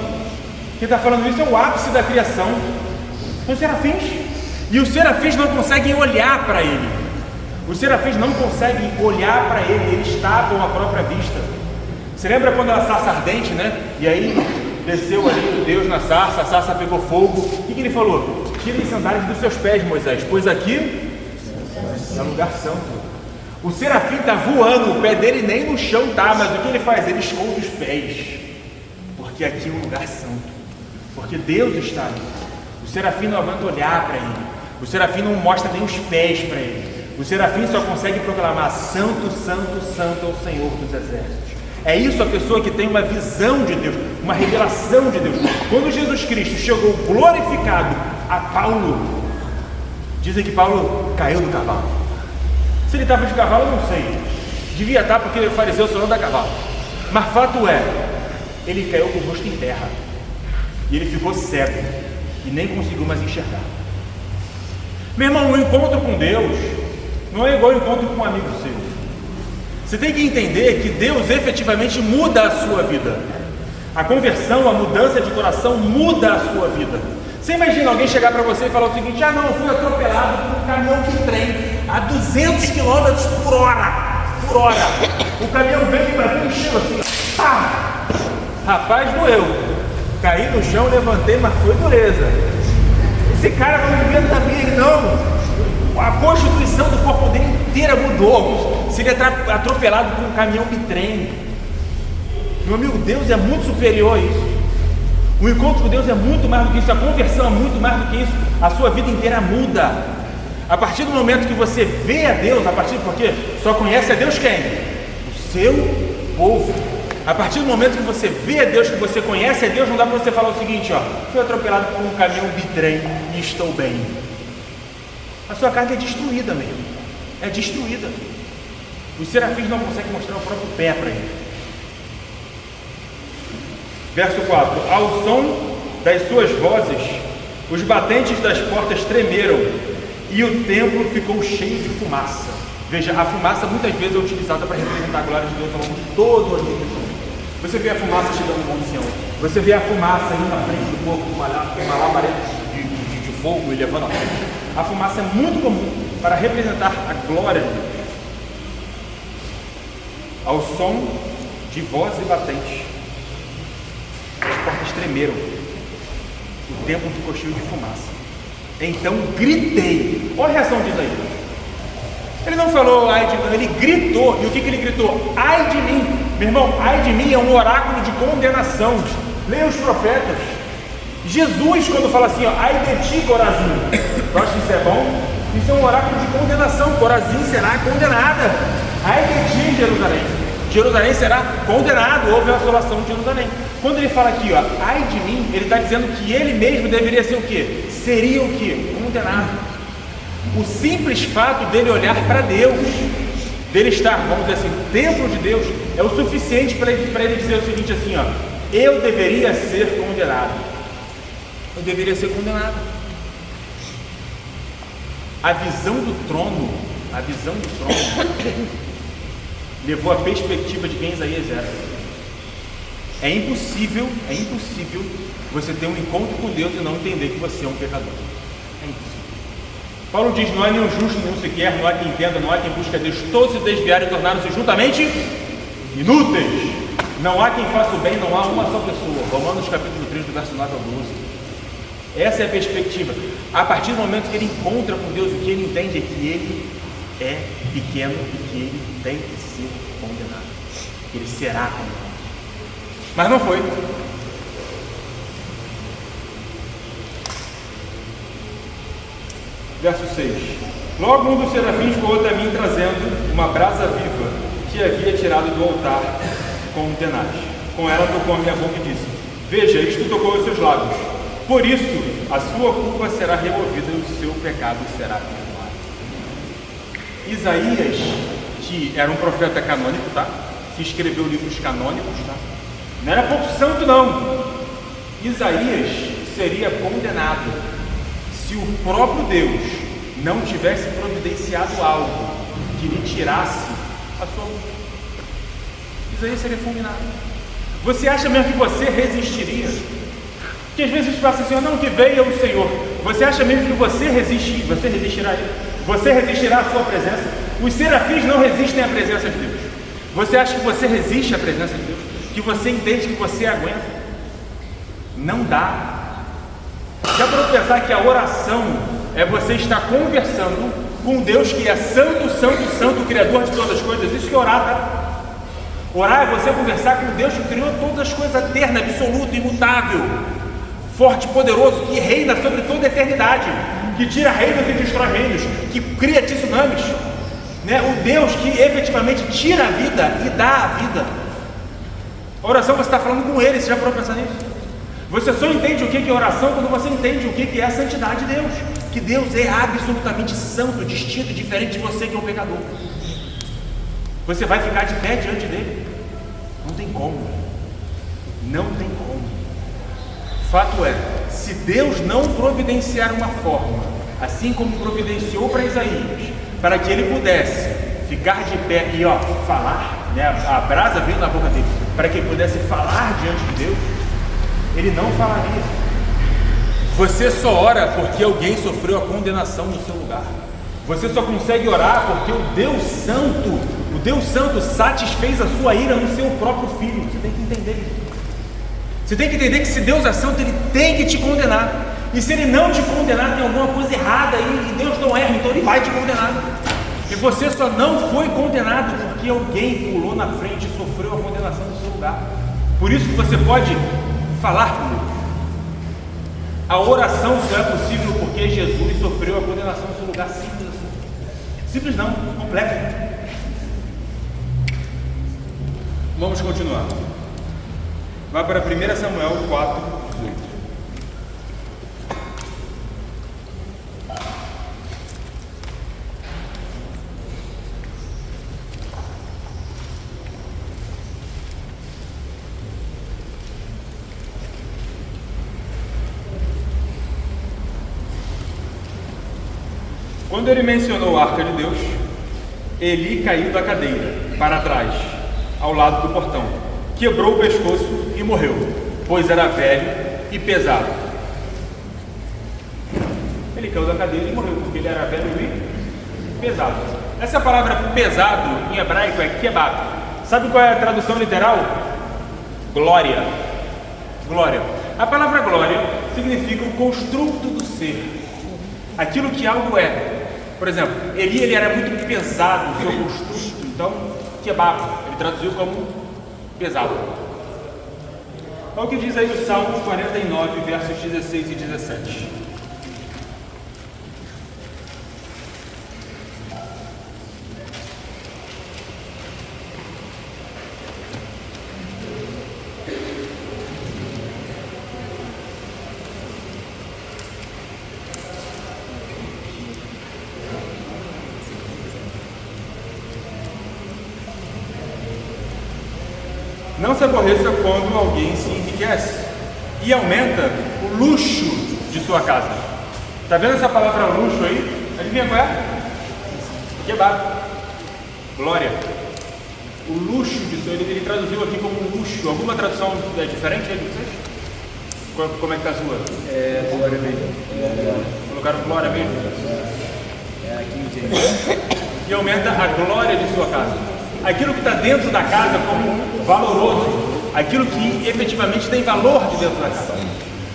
Quem está falando isso é o ápice da criação. São os serafins. E os serafins não conseguem olhar para ele. Os serafins não conseguem olhar para ele. Eles tapam a própria vista. Você lembra quando a sarça ardente, né? E aí desceu ali o Deus na sarça, a sarça pegou fogo. O que ele falou? Tirem as sandálias dos seus pés, Moisés, pois aqui é um lugar santo. O serafim está voando, o pé dele nem no chão está, mas o que ele faz? Ele esconde os pés, porque aqui é um lugar santo, porque Deus está ali. O serafim não aguenta olhar para ele, o serafim não mostra nem os pés para ele. O serafim só consegue proclamar: santo, santo, santo é o Senhor dos exércitos. É isso a pessoa que tem uma visão de Deus, uma revelação de Deus. Quando Jesus Cristo chegou glorificado a Paulo, dizem que Paulo caiu do cavalo. Se ele estava de cavalo, eu não sei. Devia estar, porque o fariseu só anda a cavalo. Mas fato é, ele caiu com o rosto em terra. E ele ficou cego e nem conseguiu mais enxergar. Meu irmão, o encontro com Deus não é igual ao encontro com um amigo seu. Você tem que entender que Deus efetivamente muda a sua vida. A conversão, a mudança de coração muda a sua vida. Você imagina alguém chegar para você e falar o seguinte: ah não, eu fui atropelado por um caminhão de trem a 200 km por hora. O caminhão veio para mim e encheu assim. Pá! Rapaz, doeu. Caí no chão, levantei, mas foi dureza. Esse cara não devia estar bem, não. A constituição do corpo dele inteira mudou. Se ele é atropelado por um caminhão de trem. Meu amigo, Deus é muito superior a isso. O encontro com Deus é muito mais do que isso. A conversão é muito mais do que isso. A sua vida inteira muda. A partir do momento que você vê a Deus, porque só conhece a Deus quem? O seu povo. A partir do momento que você vê a Deus, que você conhece a Deus, não dá para você falar o seguinte: ó, fui atropelado por um caminhão bitrem e estou bem. A sua carne é destruída mesmo. É destruída. Os serafins não conseguem mostrar o próprio pé para ele. Verso 4: ao som das suas vozes, os batentes das portas tremeram e o templo ficou cheio de fumaça. Veja, a fumaça muitas vezes é utilizada para representar a glória de Deus ao longo de todo o Antigo Testamento. Você vê a fumaça chegando no Monte Sião, você vê a fumaça indo na frente do corpo, uma labareda de fogo e levando a frente. A fumaça é muito comum para representar a glória de Deus. Ao som de vozes e batentes, as portas tremeram, o templo ficou cheio de fumaça. Então gritei. Olha a reação disso aí. Ele não falou ai de mim, ele gritou. E o que ele gritou? Ai de mim. Meu irmão, ai de mim é um oráculo de condenação. Leia os profetas. Jesus, quando fala assim, ó, ai de ti, Corazim. Eu acho que isso é bom. Isso é um oráculo de condenação. Corazim será condenada. Ai de ti, Jerusalém. Jerusalém será condenado. Houve a assolação de Jerusalém. Quando ele fala aqui, ó, ai de mim, ele está dizendo que ele mesmo deveria ser o quê? Seria o quê? Condenado. O simples fato dele olhar para Deus, dele estar, vamos dizer assim, templo de Deus, é o suficiente para ele dizer o seguinte assim, ó, eu deveria ser condenado. Eu deveria ser condenado. A visão do trono levou a perspectiva de quem Isaías era. É impossível você ter um encontro com Deus e não entender que você é um pecador. É impossível. Paulo diz: não há nenhum justo, nenhum sequer, não há quem entenda, não há quem busque a Deus. Todos se desviaram e tornaram-se juntamente inúteis. Não há quem faça o bem, não há uma só pessoa. Romanos capítulo 3, do verso 9 ao 12. Essa é a perspectiva. A partir do momento que ele encontra com Deus, o que ele entende é que ele é pequeno e que ele tem que ser condenado. Ele será condenado. Mas não foi. Verso 6. Logo um dos serafins voou até mim, trazendo uma brasa viva que havia tirado do altar com um tenaz. Com ela tocou a minha boca e disse: veja, isto tocou os seus lábios. Por isso, a sua culpa será removida e o seu pecado será perdoado. Isaías, que era um profeta canônico, tá? Que escreveu livros canônicos, tá? Não era pouco santo, não. Isaías seria condenado se o próprio Deus não tivesse providenciado algo que lhe tirasse a sua culpa. Isaías seria fulminado. Você acha mesmo que você resistiria? Porque às vezes a gente fala assim, não, que veio o Senhor. Você acha mesmo que você resistirá a Ele? Você resistirá à sua presença? Os serafins não resistem à presença de Deus. Você acha que você resiste à presença de Deus? Que você entende que você aguenta? Não dá. Já para pensar que a oração é você estar conversando com Deus que é santo, santo, santo, Criador de todas as coisas. Isso que é orar, tá? Orar é você conversar com Deus que criou todas as coisas, eterno, absoluto, imutável, forte, poderoso, que reina sobre toda a eternidade, que tira reinos e destrói reinos, que cria tsunamis, né? O Deus que efetivamente tira a vida e dá a vida. A oração você está falando com Ele, você já parou para pensar nisso? Você só entende o que é oração quando você entende o que é a santidade de Deus. Que Deus é absolutamente santo, distinto, diferente de você que é um pecador. Você vai ficar de pé diante dele? Não tem como. Não tem como. Fato é, se Deus não providenciar uma forma, assim como providenciou para Isaías, para que ele pudesse ficar de pé e falar, né, a brasa veio na boca dele, para que ele pudesse falar diante de Deus, ele não falaria. Você só ora porque alguém sofreu a condenação no seu lugar. Você só consegue orar porque o Deus Santo satisfez a sua ira no seu próprio Filho. Você tem que entender isso. Você tem que entender que se Deus é santo, Ele tem que te condenar. E se Ele não te condenar, tem alguma coisa errada aí, e Deus não erra, então Ele vai te condenar. E você só não foi condenado porque alguém pulou na frente e sofreu a condenação no seu lugar. Por isso que você pode falar com Deus. A oração só é possível porque Jesus sofreu a condenação no seu lugar. Simples assim. Simples não, complexo. Vamos continuar. Vai para 1 Samuel 4, 18. Quando ele mencionou a arca de Deus, Eli caiu da cadeira para trás, ao lado do portão, quebrou o pescoço e morreu, pois era velho e pesado. Ele caiu da cadeira e morreu, porque ele era velho e pesado. Essa palavra pesado em hebraico é kebab. Sabe qual é a tradução literal? Glória. Glória. A palavra glória significa o construto do ser, aquilo que algo é. Por exemplo, ele era muito pesado, o seu construto, então kebab, ele traduziu como pesado. Olha o que diz aí o Salmo 49, versos 16 e 17. Não se aborreça quando alguém se enriquece e aumenta o luxo de sua casa. Está vendo essa palavra luxo aí? Adivinha qual é? Kebab. Glória. O luxo disso, ele traduziu aqui como luxo. Alguma tradução é diferente aí de vocês? Como é que está a sua? Glória mesmo. Colocaram glória mesmo? Aqui e aumenta a glória de sua casa. Aquilo que está dentro da casa como valoroso, aquilo que efetivamente tem valor de dentro da casa.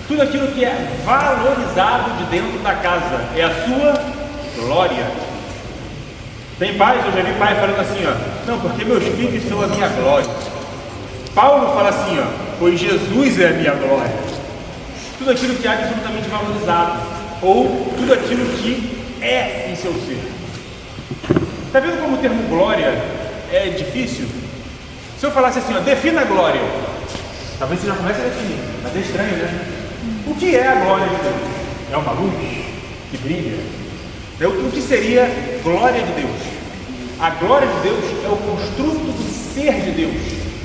Tudo aquilo que é valorizado de dentro da casa é a sua glória. Tem pais, eu já vi pai falando assim, não, porque meus filhos são a minha glória. Paulo fala assim, pois Jesus é a minha glória. Tudo aquilo que é absolutamente valorizado, ou tudo aquilo que é em seu ser. Está vendo como o termo glória é difícil? Se eu falasse assim, defina a glória, talvez você já comece a definir, mas é estranho, né? O que é a glória de Deus? É uma luz que brilha? O que seria glória de Deus? A glória de Deus é o construto do ser de Deus,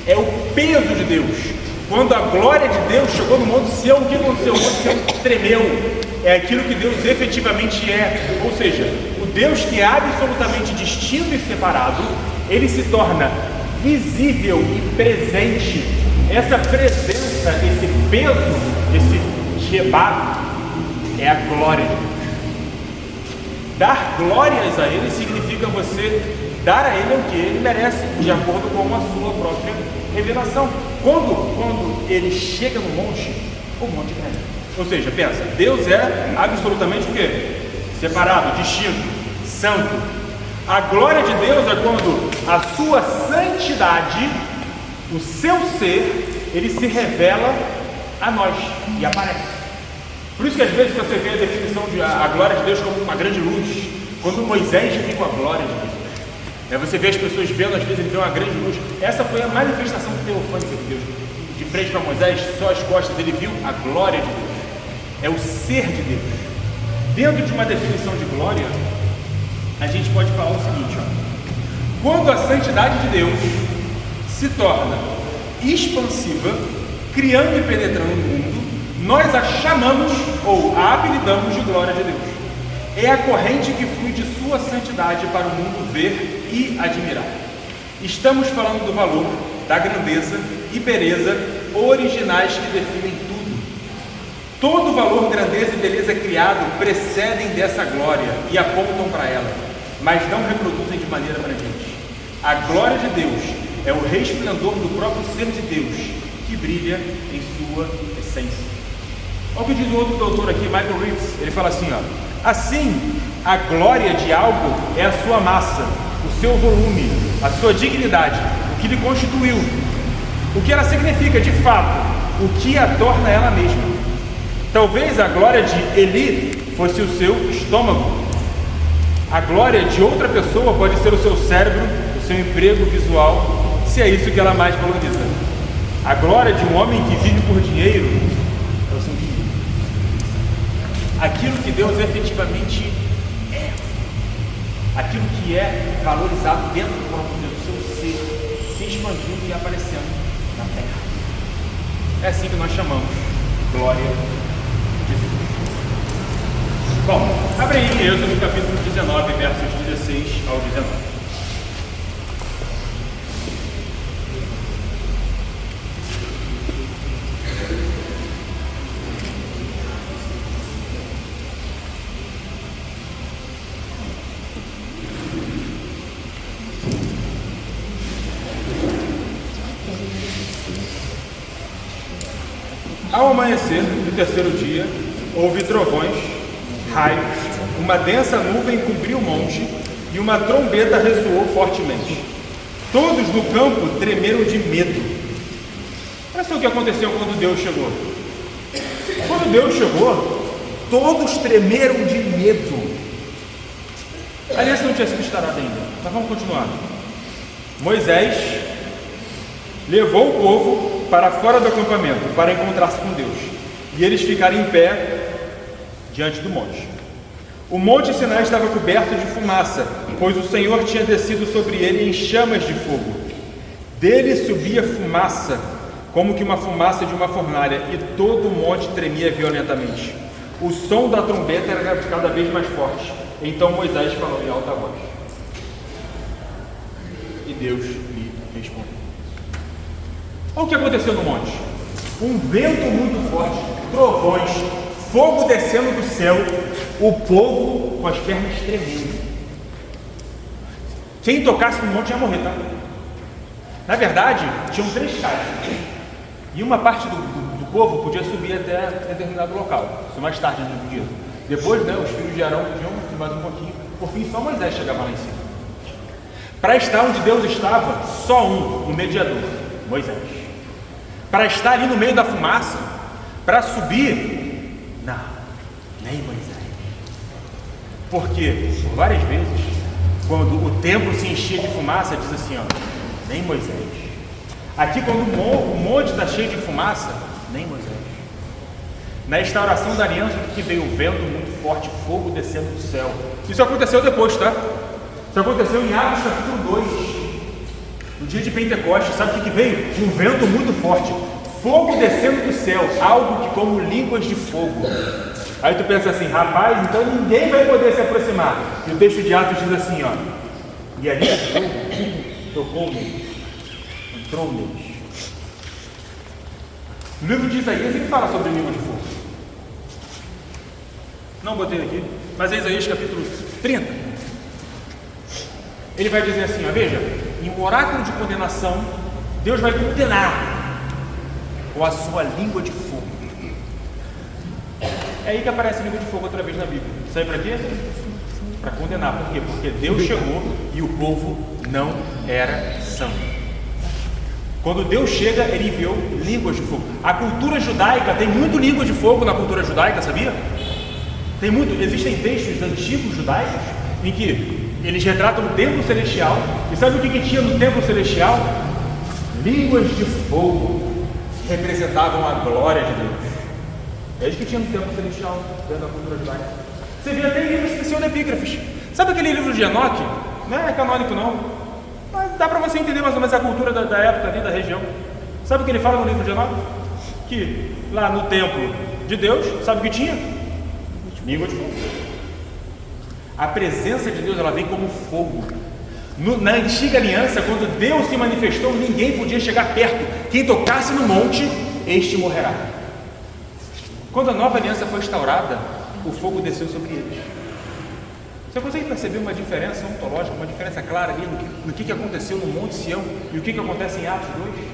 é o peso de Deus. Quando a glória de Deus chegou no mundo seu, o que aconteceu? O mundo seu tremeu. É aquilo que Deus efetivamente é, ou seja, o Deus que é absolutamente distinto e separado, ele se torna visível e presente. Essa presença, esse peso, esse kebab é a glória de Deus. Dar glórias a Ele significa você dar a Ele o que Ele merece, de acordo com a sua própria revelação. Quando Ele chega no monte, o monte treme. Ou seja, pensa, Deus é absolutamente o quê? Separado, distinto, santo. A glória de Deus é quando a sua santidade, o seu ser, ele se revela a nós e aparece. Por isso que às vezes você vê a definição de a glória de Deus como uma grande luz. Quando Moisés viu a glória de Deus, Você vê as pessoas vendo, às vezes ele vê uma grande luz. Essa foi a manifestação teofânica de Deus. De frente para Moisés, só as costas, ele viu a glória de Deus. É o ser de Deus. Dentro de uma definição de glória, a gente pode falar o seguinte, quando a santidade de Deus se torna expansiva, criando e penetrando o mundo, nós a chamamos ou a apelidamos de glória de Deus. É a corrente que flui de sua santidade para o mundo ver e admirar. Estamos falando do valor, da grandeza e beleza originais que definem tudo. Todo valor, grandeza e beleza criado precedem dessa glória e apontam para ela, mas não reproduzem de maneira abrangente. A glória de Deus é o resplendor do próprio ser de Deus, que brilha em sua essência. Olha o que diz o outro doutor aqui, Michael Reeves. Ele fala assim, assim, a glória de algo é a sua massa, o seu volume, a sua dignidade, o que lhe constituiu, o que ela significa de fato, o que a torna ela mesma. Talvez a glória de Eli fosse o seu estômago. A glória de outra pessoa pode ser o seu cérebro, o seu emprego visual, se é isso que ela mais valoriza. A glória de um homem que vive por dinheiro é o seu dinheiro. Aquilo que Deus efetivamente é, aquilo que é valorizado dentro do próprio Deus, o seu ser, se expandindo e aparecendo na terra. É assim que nós chamamos glória de Deus. Bom, abre aí em Êxodo capítulo 19, versos 16 ao 19. Ao amanhecer do terceiro dia, houve trovões, raios, uma densa nuvem cobriu o monte e uma trombeta ressoou fortemente. Todos no campo tremeram de medo. Olha só o que aconteceu quando Deus chegou. Quando Deus chegou, todos tremeram de medo. A aliança não tinha sido instaurada ainda, mas vamos continuar. Moisés levou o povo para fora do acampamento, para encontrar-se com Deus, e eles ficaram em pé diante do monte. O monte Sinai estava coberto de fumaça, pois o Senhor tinha descido sobre ele em chamas de fogo. Dele subia fumaça, como que uma fumaça de uma fornalha, e todo o monte tremia violentamente. O som da trombeta era cada vez mais forte. Então Moisés falou em alta voz, e Deus lhe respondeu. Olha o que aconteceu no monte. Um vento muito forte, trovões, fogo descendo do céu, o povo com as pernas tremendo. Quem tocasse no monte ia morrer, tá? Na verdade, tinham 3 casas, e uma parte do povo podia subir até determinado local. Isso mais tarde no dia. Depois, os filhos de Arão podiam subir mais um pouquinho. Por fim, só Moisés chegava lá em cima. Para estar onde Deus estava, só um mediador, Moisés. Para estar ali no meio da fumaça, para subir, não, nem Moisés. Porque, por várias vezes, quando o templo se enchia de fumaça, diz assim, nem Moisés. Aqui, quando o monte está cheio de fumaça, nem Moisés. Na instauração da aliança, que veio o vento muito forte, fogo descendo do céu. Isso aconteceu depois, tá? Isso aconteceu em Atos capítulo 2. No dia de Pentecostes, sabe o que veio? Um vento muito forte, fogo descendo do céu, algo que como línguas de fogo. Aí tu pensa assim, rapaz, então ninguém vai poder se aproximar. E o texto de Atos diz assim, e ali o fogo tocou neles, entrou neles. No livro de Isaías ele fala sobre língua de fogo. Não botei aqui, mas é Isaías capítulo 30. Ele vai dizer assim, veja, em um oráculo de condenação, Deus vai condenar com a sua língua de fogo. É aí que aparece a língua de fogo outra vez na Bíblia. Sabe para quê? Para condenar. Por quê? Porque Deus chegou e o povo não era santo. Quando Deus chega, ele enviou línguas de fogo. A cultura judaica tem muito língua de fogo na cultura judaica, sabia? Existem textos antigos judaicos em que Eles retratam o templo celestial. E sabe o que tinha no templo celestial? Línguas de fogo que representavam a glória de Deus. É isso que tinha no templo celestial, dentro da cultura judaica. Você vê até livros pseudepígrafes. Sabe aquele livro de Enoque? Não é canônico não, mas dá para você entender mais ou menos a cultura da época ali, da região. Sabe o que ele fala no livro de Enoque? Que lá no templo de Deus, sabe o que tinha? Língua de fogo. A presença de Deus, ela vem como fogo. Na antiga aliança, quando Deus se manifestou, ninguém podia chegar perto. Quem tocasse no monte, este morrerá. Quando a nova aliança foi instaurada, o fogo desceu sobre eles. Você consegue perceber uma diferença ontológica, uma diferença clara ali no que aconteceu no Monte Sião e o que acontece em Atos 2?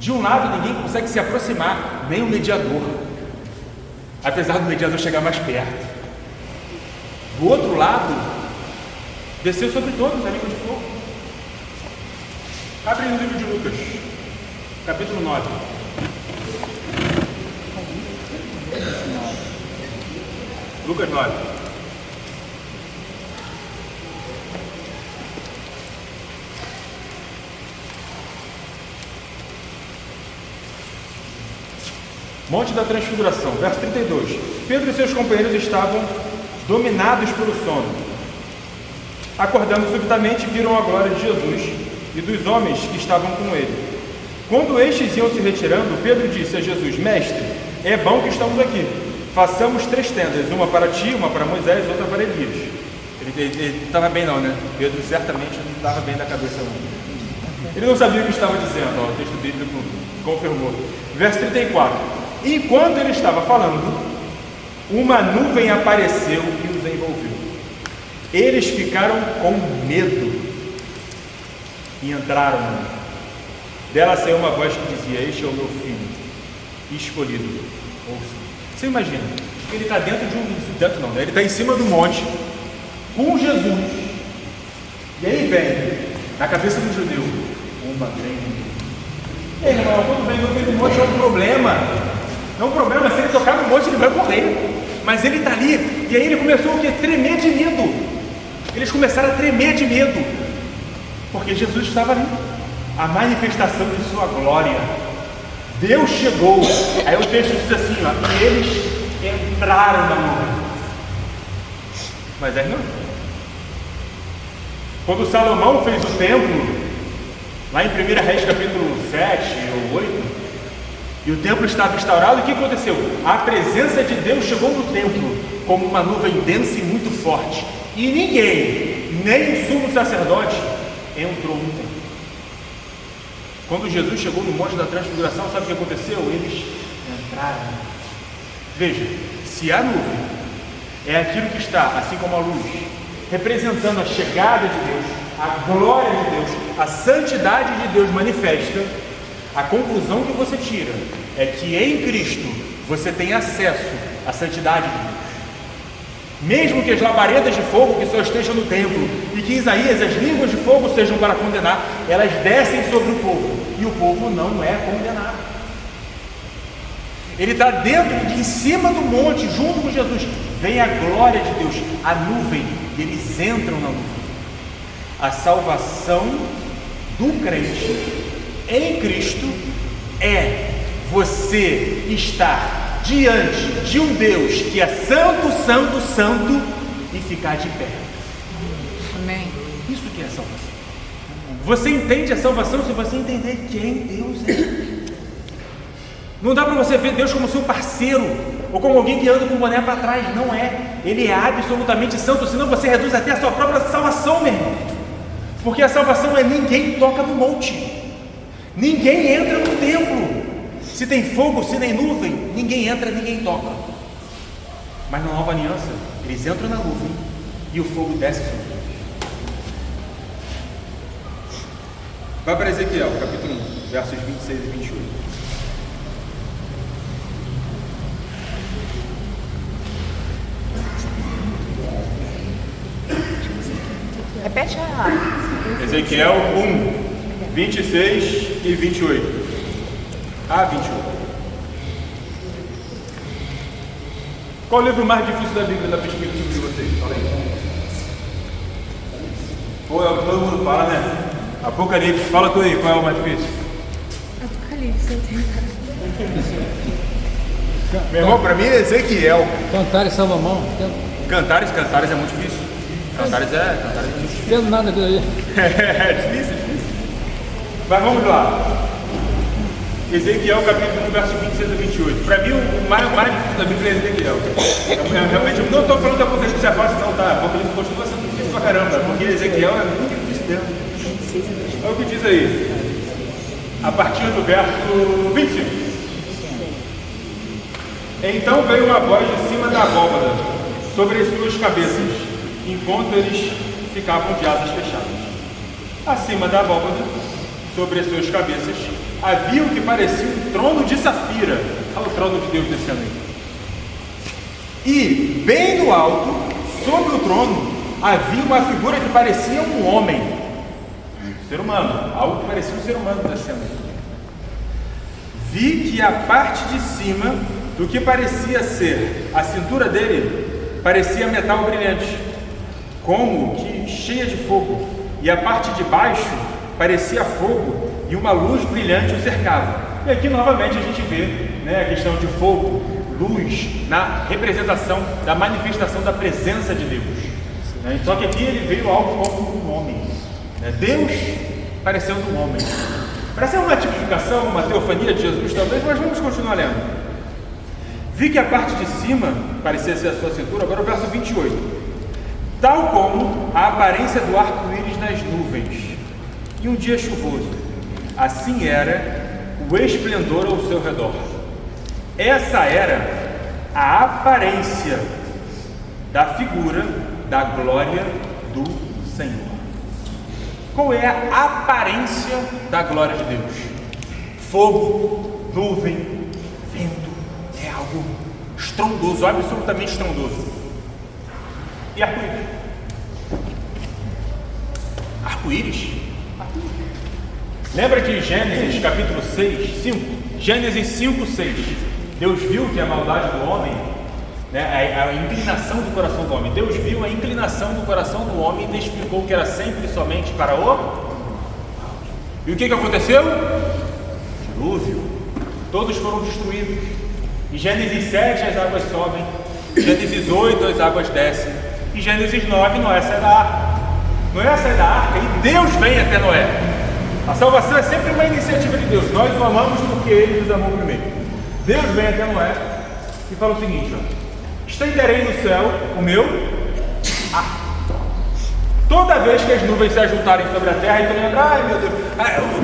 De um lado, ninguém consegue se aproximar, nem o mediador, apesar do mediador chegar mais perto. Do outro lado, desceu sobre todos a língua de fogo. Abre no livro de Lucas, capítulo 9. Lucas 9. Monte da Transfiguração, verso 32. Pedro e seus companheiros estavam dominados pelo sono. Acordando subitamente, viram a glória de Jesus e dos homens que estavam com ele. Quando estes iam se retirando, Pedro disse a Jesus: Mestre, é bom que estamos aqui. Façamos 3 tendas, uma para ti, uma para Moisés, outra para Elias. Ele estava bem não, né? Pedro certamente não estava bem da cabeça não. Ele não sabia o que estava dizendo, ó, o texto bíblico confirmou. Verso 34. Enquanto ele estava falando, uma nuvem apareceu e os envolveu. Eles ficaram com medo e entraram no mundo. Dela saiu uma voz que dizia: Este é o meu filho escolhido, ouça. Você imagina, ele está dentro de dentro não, né? Ele está em cima do monte com Jesus, e aí vem na cabeça do judeu uma grande nuvem. E aí, irmão, quando vem nuvem do monte é um problema. Não é um problema, se ele tocar no monte ele vai morrer. Mas ele está ali, e aí ele começou o quê? Tremer de medo. Eles começaram a tremer de medo, porque Jesus estava ali, a manifestação de sua glória. Deus chegou. Aí o texto diz assim, ó, e eles entraram na nuvem. Mas aí não. Quando Salomão fez o templo, lá em 1 Reis capítulo 7 ou 8, e o templo estava instaurado, o que aconteceu? A presença de Deus chegou no templo como uma nuvem densa e muito forte, e ninguém, nem o sumo sacerdote, entrou no templo. Quando Jesus chegou no Monte da Transfiguração, sabe o que aconteceu? Eles entraram. Veja, se a nuvem é aquilo que está, assim como a luz, representando a chegada de Deus, a glória de Deus, a santidade de Deus manifesta, a conclusão que você tira é que em Cristo você tem acesso à santidade de Deus. Mesmo que as labaredas de fogo que só estejam no templo, e que em Isaías as línguas de fogo sejam para condenar, elas descem sobre o povo, e o povo não é condenado. Ele está dentro, em cima do monte, junto com Jesus. Vem a glória de Deus, a nuvem, e eles entram na nuvem. A salvação do crente em Cristo é você estar diante de um Deus que é santo, santo, santo, e ficar de pé. Amém. Isso que é a salvação. Você entende a salvação se você entender quem Deus é. Não dá para você ver Deus como seu parceiro, ou como alguém que anda com o boné para trás. Não é. Ele é absolutamente santo, senão você reduz até a sua própria salvação, meu irmão. Porque a salvação é ninguém toca no monte, ninguém entra no templo. Se tem fogo, se tem nuvem, ninguém entra, ninguém toca. Mas na nova aliança, eles entram na nuvem e o fogo desce sobre eles. Vai para Ezequiel, capítulo 1, versos 26 e 28. Repete a... Ezequiel 1, 26 e 28. A 28. Qual o livro mais difícil da Bíblia na perspectiva de vocês? Fala aí. Ou é o que todo mundo fala, né? Apocalipse, fala tu aí, qual é o mais difícil? Apocalipse, eu tenho. Meu irmão, pra mim é Ezequiel. Cantares Salomão. Cantares é muito difícil. Cantares é difícil. Não entendo nada daquilo aí. É difícil. Mas vamos lá. Ezequiel, capítulo 1, verso 26 a 28. Para mim, o mais difícil da Bíblia é Ezequiel. Eu realmente não estou falando da Apocalipse é fácil, não, tá? Apocalipse continua sendo difícil pra caramba, porque Ezequiel é muito difícil mesmo. Olha o que diz aí, a partir do verso 25. Então veio uma voz de cima da abóbada, sobre as suas cabeças, enquanto eles ficavam de asas fechadas. Acima da abóbada, sobre as suas cabeças, havia o que parecia um trono de safira. Olha o trono de Deus descendo aí. E, bem no alto, sobre o trono, havia uma figura que parecia um homem. Um ser humano. Algo que parecia um ser humano descendo aí. Vi que a parte de cima, do que parecia ser a cintura dele, parecia metal brilhante, como que cheia de fogo. E a parte de baixo parecia fogo, e uma luz brilhante o cercava. E aqui novamente a gente vê, né, a questão de fogo, luz, na representação da manifestação da presença de Deus. Né? Só que aqui ele veio algo como um homem. Né? Deus parecendo um homem. Parece uma tipificação, uma teofania de Jesus talvez, mas vamos continuar lendo. Vi que a parte de cima parecia ser a sua cintura, agora o verso 28. Tal como a aparência do arco-íris nas nuvens, e um dia chuvoso, assim era o esplendor ao seu redor. Essa era a aparência da figura da glória do Senhor. Qual é a aparência da glória de Deus? Fogo, nuvem, vento, é algo estrondoso, absolutamente estrondoso. E arco-íris? Arco-íris? Lembra de Gênesis capítulo 5? Gênesis 5, 6. Deus viu que a maldade do homem, né, a inclinação do coração do homem. Deus viu a inclinação do coração do homem e testificou que era sempre e somente para o... E o que aconteceu? Dilúvio. Todos foram destruídos. Em Gênesis 7 as águas sobem. Em Gênesis 8 as águas descem. Em Gênesis 9 Noé sai da arca. Noé sai da arca e Deus vem até Noé. A salvação é sempre uma iniciativa de Deus. Nós o amamos porque Ele nos amou primeiro. Deus vem até Noé e fala o seguinte, ó: estenderei no céu o meu arco. Toda vez que as nuvens se ajuntarem sobre a terra, então lembra, ai meu Deus,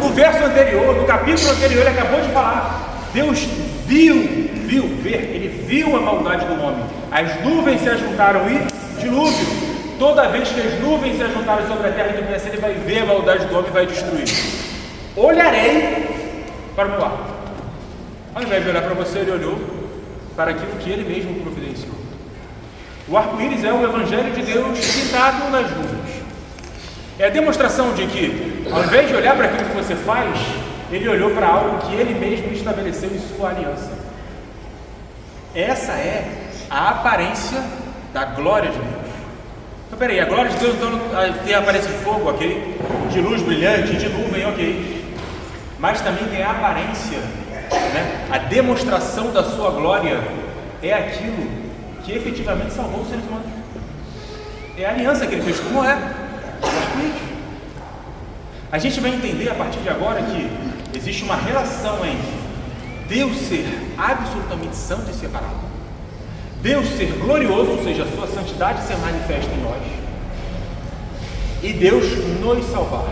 no verso anterior, no capítulo anterior, ele acabou de falar, Deus ele viu a maldade do homem. As nuvens se ajuntaram e dilúvio. Toda vez que as nuvens se ajuntarem sobre a terra, ele vai ver a maldade do homem e vai destruir. Olharei para o meu arco. Ao invés de olhar para você, ele olhou para aquilo que ele mesmo providenciou. O arco-íris é o evangelho de Deus pintado nas nuvens. É a demonstração de que, ao invés de olhar para aquilo que você faz, ele olhou para algo que ele mesmo estabeleceu em sua aliança. Essa é a aparência da glória de Deus. Então, peraí, a glória de Deus então tem a aparência de fogo, ok? De luz brilhante, de nuvem, ok? Mas também tem a aparência, né? A demonstração da sua glória é aquilo que efetivamente salvou os seres humanos. É a aliança que ele fez com Noé. A gente vai entender a partir de agora que existe uma relação entre Deus ser absolutamente santo e separado, Deus ser glorioso, ou seja, a sua santidade ser manifesta em nós, e Deus nos salvar.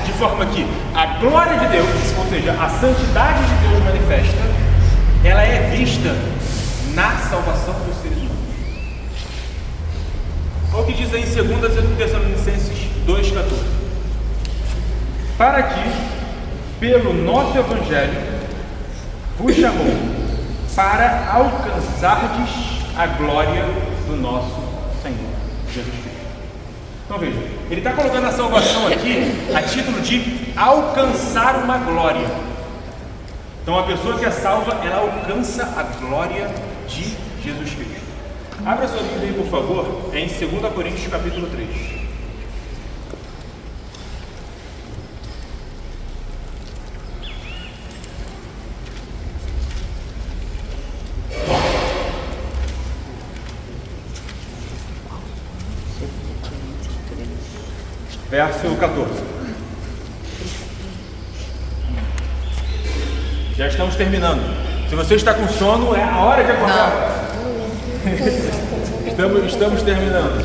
De forma que a glória de Deus, ou seja, a santidade de Deus manifesta, ela é vista na salvação dos seres humanos. Olha o que diz aí em 2 Tessalonicenses 2,14. Para que, pelo nosso Evangelho, vos chamou para alcançardes a glória do nosso Senhor Jesus Cristo. Então veja, ele está colocando a salvação aqui a título de alcançar uma glória. Então a pessoa que é salva, ela alcança a glória de Jesus Cristo. Abra sua Bíblia aí, por favor, é em 2 Coríntios capítulo 3. verso 14. Já estamos terminando. Se você está com sono, é a hora de acordar. Estamos terminando.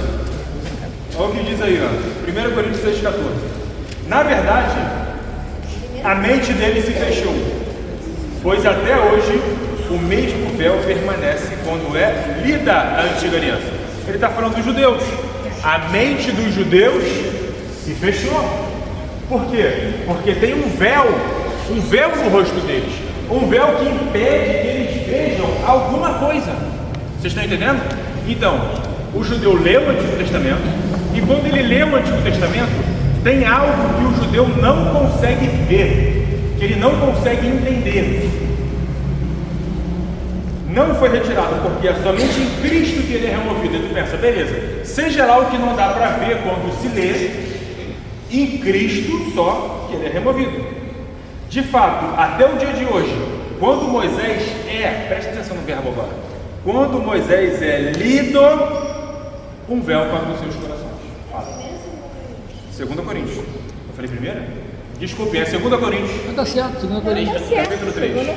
Olha o que diz aí, ó. 1 Coríntios 6,14. Na verdade, a mente dele se fechou, pois até hoje o mesmo véu permanece quando é lida a antiga aliança. Ele está falando dos judeus. A mente dos judeus se fechou. Por quê? Porque tem um véu no rosto deles. Um véu que impede que eles vejam alguma coisa. Vocês estão entendendo? Então, o judeu lê o Antigo Testamento, e quando ele lê o Antigo Testamento, tem algo que o judeu não consegue ver, que ele não consegue entender. Não foi retirado, porque é somente em Cristo que ele é removido. Ele pensa, beleza, seja lá o que não dá para ver quando se lê, em Cristo só que ele é removido. De fato, até o dia de hoje, quando Moisés presta atenção no verbo agora, quando Moisés é lido, um véu para os seus corações. Fala. 2 Coríntios. Eu falei primeira? Desculpe, é 2 Coríntios. Está certo, 2 Coríntios. Capítulo 3.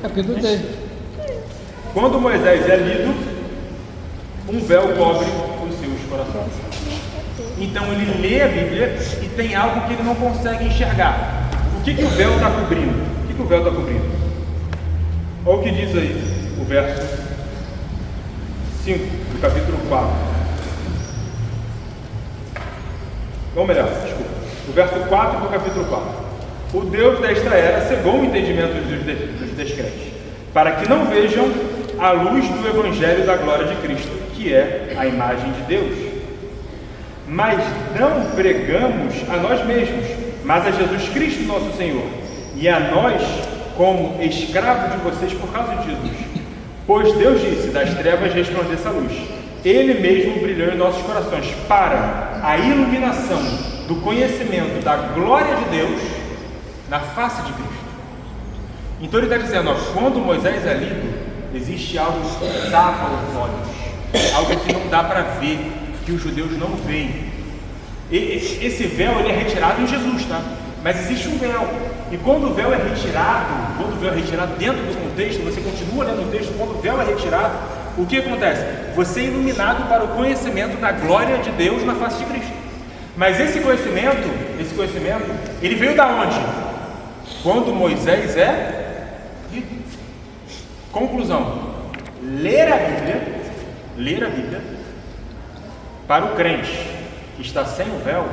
Capítulo 3. Quando Moisés é lido, um véu cobre os seus corações. Então ele lê a Bíblia e tem algo que ele não consegue enxergar. O que o véu está cobrindo? O que o véu está cobrindo? Olha o que diz aí, o verso 5 do capítulo 4. Ou melhor, desculpa, o verso 4 do capítulo 4. O Deus desta era cegou o entendimento dos descrentes, para que não vejam a luz do Evangelho da glória de Cristo, que é a imagem de Deus. Mas não pregamos a nós mesmos, mas a Jesus Cristo nosso Senhor, e a nós como escravos de vocês por causa de Jesus. Pois Deus disse, das trevas resplandeça a luz. Ele mesmo brilhou em nossos corações para a iluminação do conhecimento da glória de Deus na face de Cristo. Então ele está dizendo, quando Moisés é lido, existe algo que tapa os olhos, algo que não dá para ver, que os judeus não veem. Esse véu ele é retirado em Jesus, tá? Mas existe um véu, e quando o véu é retirado dentro do contexto, você continua lendo o texto, quando o véu é retirado, o que acontece? Você é iluminado para o conhecimento da glória de Deus na face de Cristo. Mas esse conhecimento, ele veio da onde? Quando Moisés é lido. Conclusão: ler a Bíblia para o crente que está sem o véu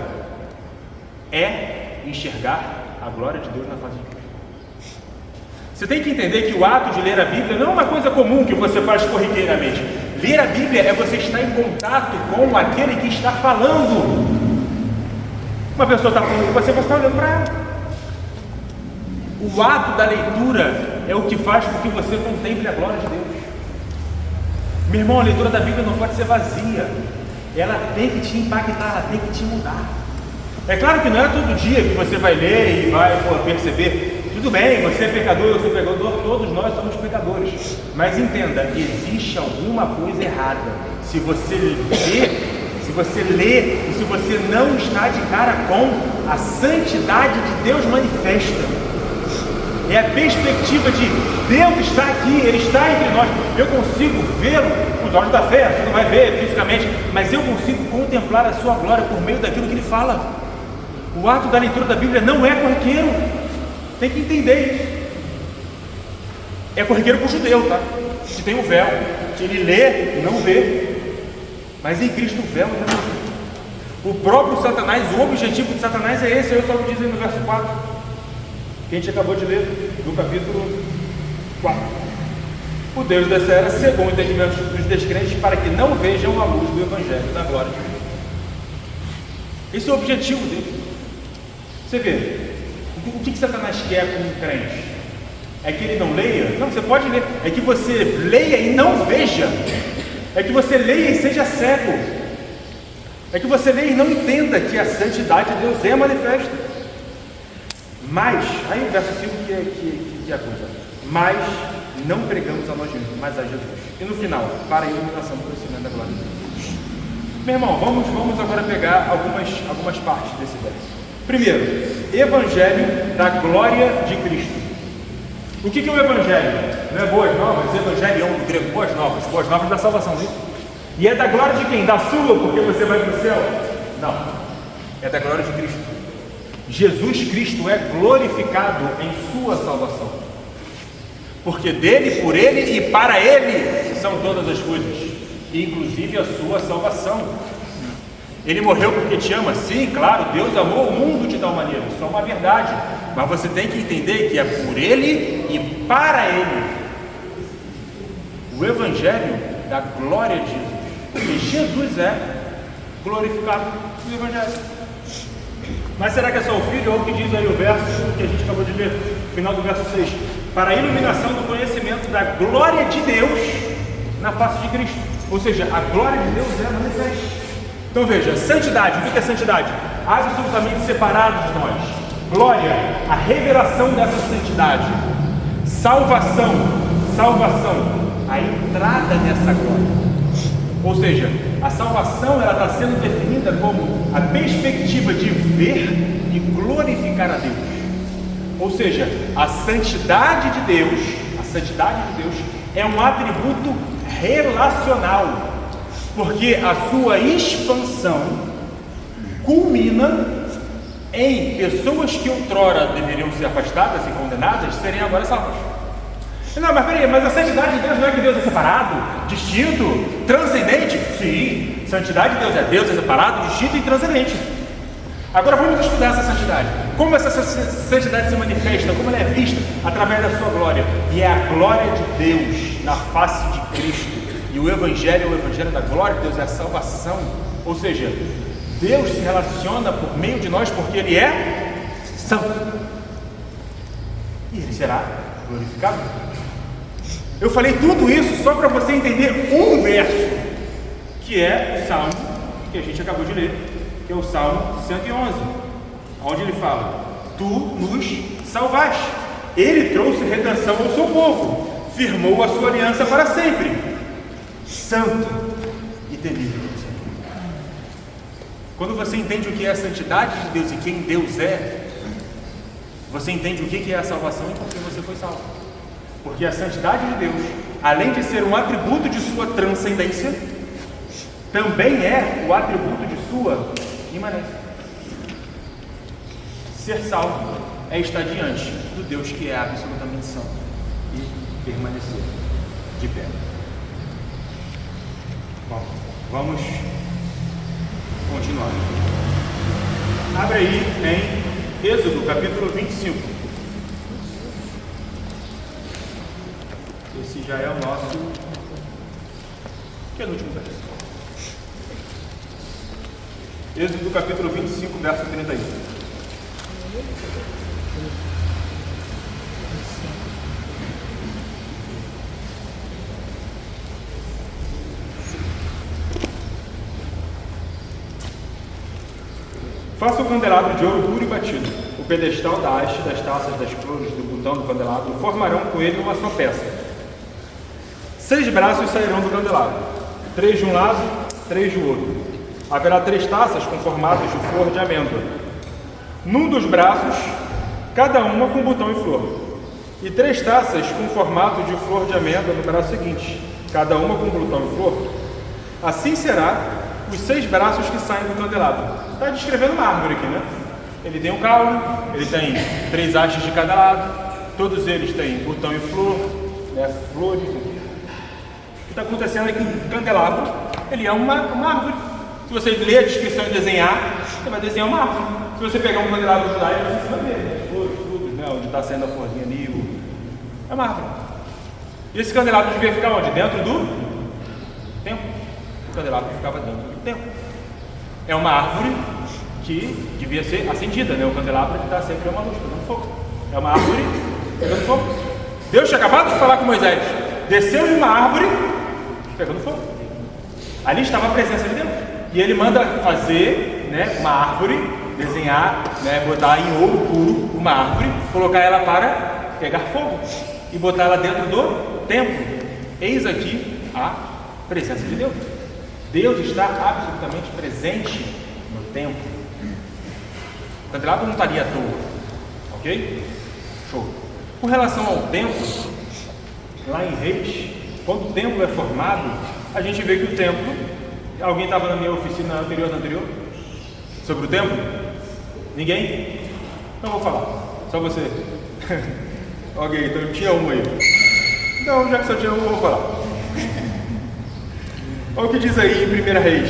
é enxergar a glória de Deus na face de Cristo. Você tem que entender que o ato de ler a Bíblia não é uma coisa comum que você faz corriqueiramente. Ler a Bíblia é você estar em contato com aquele que está falando. Uma pessoa está falando com você está olhando para ela. O ato da leitura é o que faz com que você contemple a glória de Deus. Meu irmão, a leitura da Bíblia não pode ser vazia. Ela tem que te impactar, ela tem que te mudar. É claro que não é todo dia que você vai ler e vai perceber. Tudo bem, você é pecador, eu sou pecador, todos nós somos pecadores. Mas entenda, existe alguma coisa errada. Se você lê e se você não está de cara com a santidade de Deus manifesta. É a perspectiva de Deus está aqui, Ele está entre nós. Eu consigo vê-lo com os olhos da fé, você não vai ver fisicamente, mas eu consigo contemplar a sua glória por meio daquilo que Ele fala. O ato da leitura da Bíblia não é corriqueiro. Tem que entender isso. É corriqueiro para o judeu, tá? Que tem um véu, que ele lê e não vê. Mas em Cristo o véu não vê. O próprio Satanás, o objetivo de Satanás é esse. Eu só vou dizer no verso 4, que a gente acabou de ler, do capítulo 4. O Deus dessa era cegou o entendimento dos descrentes para que não vejam a luz do Evangelho da glória de Deus. Esse é o objetivo dele. Você vê, o que Satanás quer com o crente? É que ele não leia? Não, você pode ler. É que você leia e não veja. É que você leia e seja cego. É que você leia e não entenda que a santidade de Deus é manifesta. Mas, aí o verso 5 que é a coisa. Mas não pregamos a nós mesmos, mas a Jesus. E no final, para a iluminação do conhecimento da glória de Deus. Meu irmão, vamos agora pegar algumas partes desse verso. Primeiro, Evangelho da glória de Cristo. O que é o Evangelho? Não é boas novas? Evangelion do grego, boas novas da salvação, não é isso? E é da glória de quem? Da sua, porque você vai para o céu? Não, é da glória de Cristo. Jesus Cristo é glorificado em sua salvação, porque dele, por ele e para ele são todas as coisas, inclusive a sua salvação. Ele morreu porque te ama? Sim, claro, Deus amou o mundo de tal maneira, isso é uma verdade, mas você tem que entender que é por ele e para ele. O Evangelho da glória de Jesus, porque Jesus é glorificado no Evangelho. Mas será que é só o Filho? Ou o que diz aí o verso que a gente acabou de ler, final do verso 6, para a iluminação do conhecimento da glória de Deus na face de Cristo, ou seja, a glória de Deus é manifesta. Então veja, santidade, o que é santidade? Absolutamente separado de nós. Glória, a revelação dessa santidade. Salvação, a entrada nessa glória. Ou seja, a salvação ela está sendo definida como a perspectiva de ver e glorificar a Deus. Ou seja, a santidade de Deus é um atributo relacional, porque a sua expansão culmina em pessoas que outrora deveriam ser afastadas e condenadas serem agora salvas. Não, mas peraí, mas a santidade de Deus não é que Deus é separado, distinto, transcendente? Sim, santidade de Deus é separado, distinto e transcendente. Agora vamos estudar essa santidade. Como essa santidade se manifesta, como ela é vista através da sua glória. E é a glória de Deus na face de Cristo. E o Evangelho é o Evangelho da glória de Deus, é a salvação. Ou seja, Deus se relaciona por meio de nós porque Ele é santo. E Ele será glorificado. Eu falei tudo isso só para você entender um verso, que é o Salmo que a gente acabou de ler, que é o Salmo 111, onde ele fala: Tu nos salvaste, Ele trouxe redenção ao seu povo, firmou a sua aliança para sempre, santo e temível. Quando você entende o que é a santidade de Deus e quem Deus é, você entende o que é a salvação e por que você foi salvo. Porque a santidade de Deus, além de ser um atributo de sua transcendência, também é o atributo de sua imanência. Ser salvo é estar diante do Deus que é absolutamente santo e permanecer de pé. Bom, vamos continuar. Abre aí em Êxodo, capítulo 25. Esse já é o nosso penúltimo verso. Êxodo capítulo 25, verso 31. Faça o candelabro de ouro puro e batido. O pedestal da haste, das taças, das flores, do botão do candelabro formarão com ele uma só peça. 6 braços sairão do candelabro, 3 de um lado, 3 do outro. Haverá 3 taças com formatos de flor de amêndoa. Num dos braços, cada uma com botão e flor. E 3 taças com formato de flor de amêndoa no braço seguinte, cada uma com botão e flor. Assim será os 6 braços que saem do candelabro. Está descrevendo uma árvore aqui, né? Ele tem um caule, ele tem 3 hastes de cada lado, todos eles têm botão e flor, né? Flores. O que está acontecendo é que o candelabro, ele é uma árvore. Se você ler a descrição e desenhar, você vai desenhar uma árvore. Se você pegar um candelabro de lá, você vai ver, né? Flores, tudo, né? Onde está saindo a florzinha ali, é uma árvore. E esse candelabro devia ficar onde? Dentro do templo. O candelabro ficava dentro do templo. É uma árvore que devia ser acendida, né? O candelabro está sempre uma luz, pegando fogo. É uma árvore pegando fogo. Deus tinha acabado de falar com Moisés. Desceu de uma árvore pegando fogo. Ali estava a presença de Deus. E ele manda fazer, né, uma árvore, desenhar, né, botar em ouro puro uma árvore, colocar ela para pegar fogo e botar ela dentro do templo. Eis aqui a presença de Deus. Deus está absolutamente presente no templo. O candelabro não estaria à toa, ok? Show. Com relação ao templo, lá em Reis, quando o templo é formado, a gente vê que o templo, alguém estava na minha oficina anterior, sobre o templo? Ninguém? Então vou falar, só você. Ok, então tinha um aí. Então, já que só tinha um, eu vou falar. Olha o que diz aí em 1 Reis,